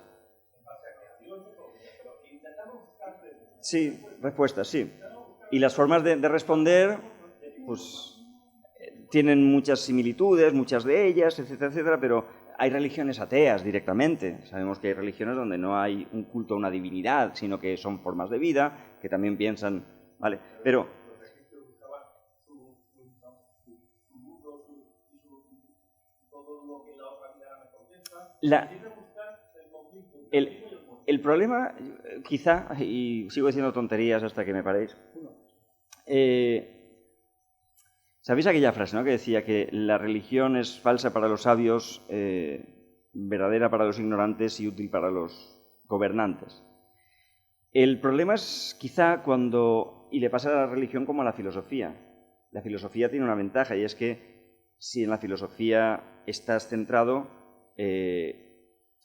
Sí, respuestas, sí. Y las formas de responder, pues, tienen muchas similitudes, muchas de ellas, etcétera, etcétera, pero hay religiones ateas directamente. Sabemos que hay religiones donde no hay un culto a una divinidad, sino que son formas de vida, que también piensan, ¿vale? Pero... El problema, quizá, y sigo diciendo tonterías hasta que me paréis, ¿sabéis aquella frase, ¿no?, que decía que la religión es falsa para los sabios, verdadera para los ignorantes y útil para los gobernantes? El problema es quizá cuando, y le pasa a la religión como a la filosofía. La filosofía tiene una ventaja y es que si en la filosofía estás centrado,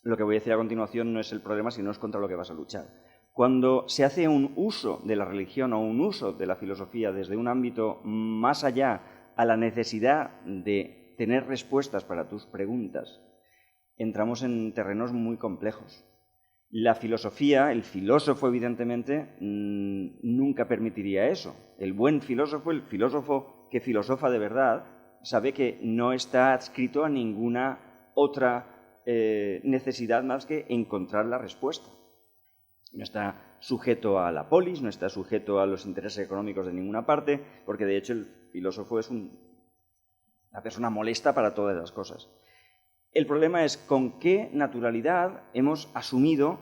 lo que voy a decir a continuación no es el problema, sino es contra lo que vas a luchar. Cuando se hace un uso de la religión o un uso de la filosofía desde un ámbito más allá a la necesidad de tener respuestas para tus preguntas, entramos en terrenos muy complejos. La filosofía, el filósofo, evidentemente, nunca permitiría eso. El buen filósofo, el filósofo que filosofa de verdad, sabe que no está adscrito a ninguna otra necesidad más que encontrar la respuesta. No está sujeto a la polis, no está sujeto a los intereses económicos de ninguna parte, porque de hecho el filósofo es una persona molesta para todas las cosas. El problema es con qué naturalidad hemos asumido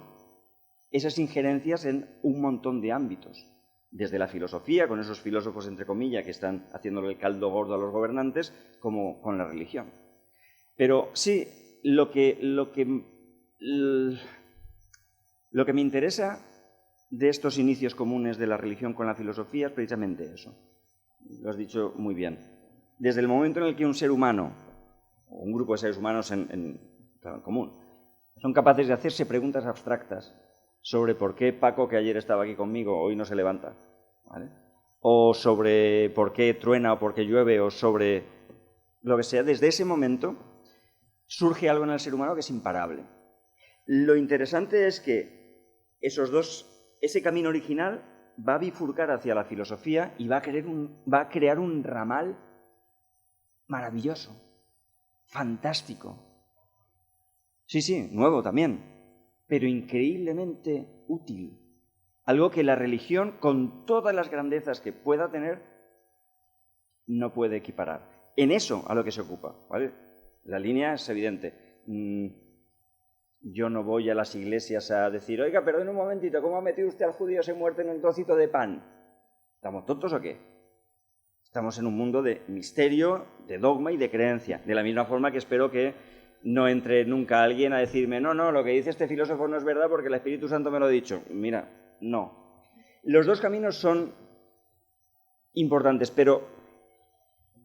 esas injerencias en un montón de ámbitos. Desde la filosofía, con esos filósofos entre comillas que están haciéndole el caldo gordo a los gobernantes, como con la religión. Pero sí, lo que me interesa de estos inicios comunes de la religión con la filosofía es precisamente eso. Lo has dicho muy bien. Desde el momento en el que un ser humano, o un grupo de seres humanos en común, son capaces de hacerse preguntas abstractas sobre por qué Paco, que ayer estaba aquí conmigo, hoy no se levanta, ¿vale? O sobre por qué truena o por qué llueve, o sobre lo que sea, desde ese momento surge algo en el ser humano que es imparable. Lo interesante es que ese camino original va a bifurcar hacia la filosofía y va a crear un ramal maravilloso, fantástico. Sí, nuevo también, pero increíblemente útil. Algo que la religión, con todas las grandezas que pueda tener, no puede equiparar. En eso a lo que se ocupa, ¿vale? La línea es evidente. Yo no voy a las iglesias a decir, oiga, perdón un momentito, ¿cómo ha metido usted al judío ese muerto en un trocito de pan? ¿Estamos tontos o qué? Estamos en un mundo de misterio, de dogma y de creencia. De la misma forma que espero que no entre nunca alguien a decirme, no, lo que dice este filósofo no es verdad porque el Espíritu Santo me lo ha dicho. Mira, no. Los dos caminos son importantes, pero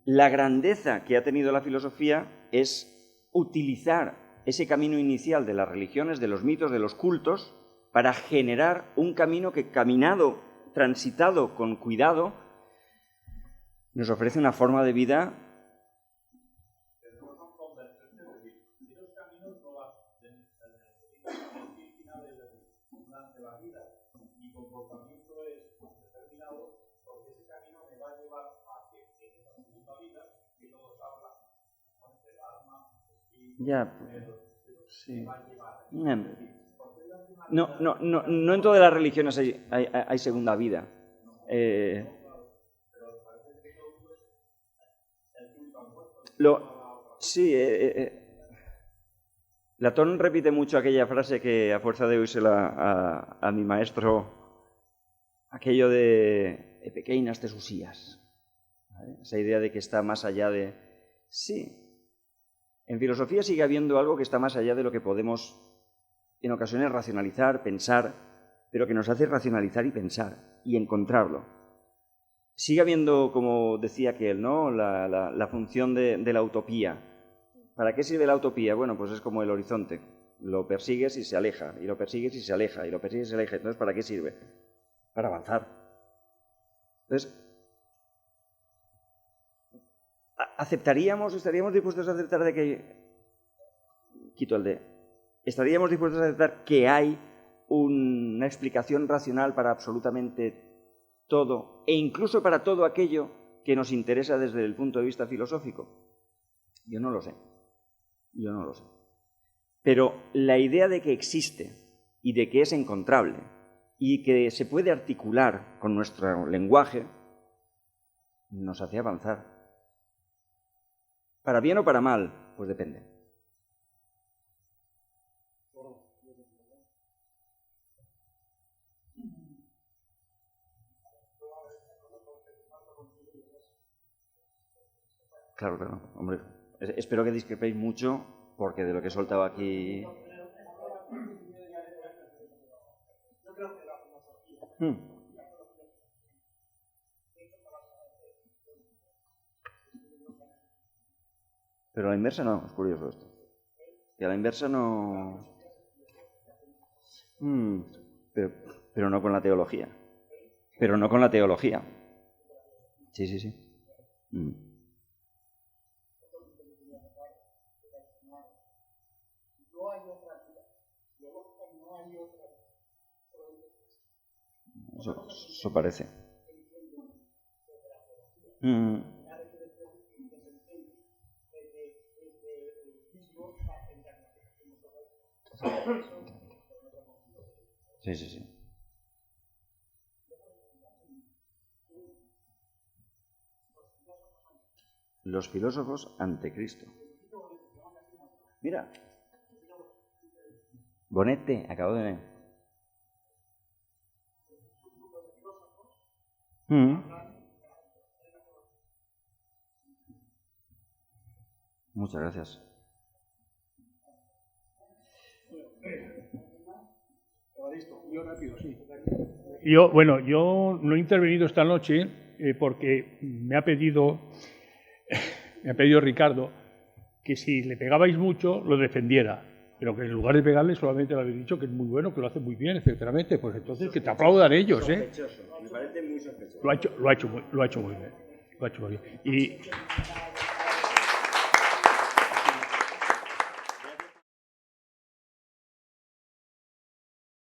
la grandeza que ha tenido la filosofía es utilizar ese camino inicial de las religiones, de los mitos, de los cultos, para generar un camino que, caminado, transitado con cuidado, nos ofrece una forma de vida. Ya, sí. No en todas las religiones hay segunda vida. Sí, Platón repite mucho aquella frase que a fuerza de oírsela a mi maestro, aquello de pequeñas tesusías, ¿vale? Esa idea de que está más allá de... Sí, en filosofía sigue habiendo algo que está más allá de lo que podemos en ocasiones racionalizar, pensar, pero que nos hace racionalizar y pensar y encontrarlo. Sigue habiendo, como decía aquel, ¿no?, la función de la utopía. ¿Para qué sirve la utopía? Bueno, pues es como el horizonte. Lo persigues y se aleja, y lo persigues y se aleja, y lo persigues y se aleja. Entonces, ¿para qué sirve? Para avanzar. Entonces, estaríamos dispuestos a aceptar de que... Quito el de... ¿Estaríamos dispuestos a aceptar que hay una explicación racional para absolutamente todo, e incluso para todo aquello que nos interesa desde el punto de vista filosófico? Yo no lo sé. Pero la idea de que existe y de que es encontrable y que se puede articular con nuestro lenguaje nos hace avanzar. ¿Para bien o para mal? Pues depende. Claro, hombre. Espero que discrepéis mucho, porque de lo que he soltado aquí... Pero a la inversa no, es curioso esto. Que a la inversa no... Pero no con la teología. Sí. Eso parece. Sí. Los filósofos ante Cristo. Mira. Bonete, acabo de ver. Muchas gracias. Yo no he intervenido esta noche porque me ha pedido Ricardo que si le pegabais mucho lo defendiera, pero que en lugar de pegarle solamente le habéis dicho que es muy bueno, que lo hace muy bien, etcétera. Pues entonces que te aplaudan ellos, ¿eh? Me parece muy sospechoso. Lo ha hecho muy bien. Y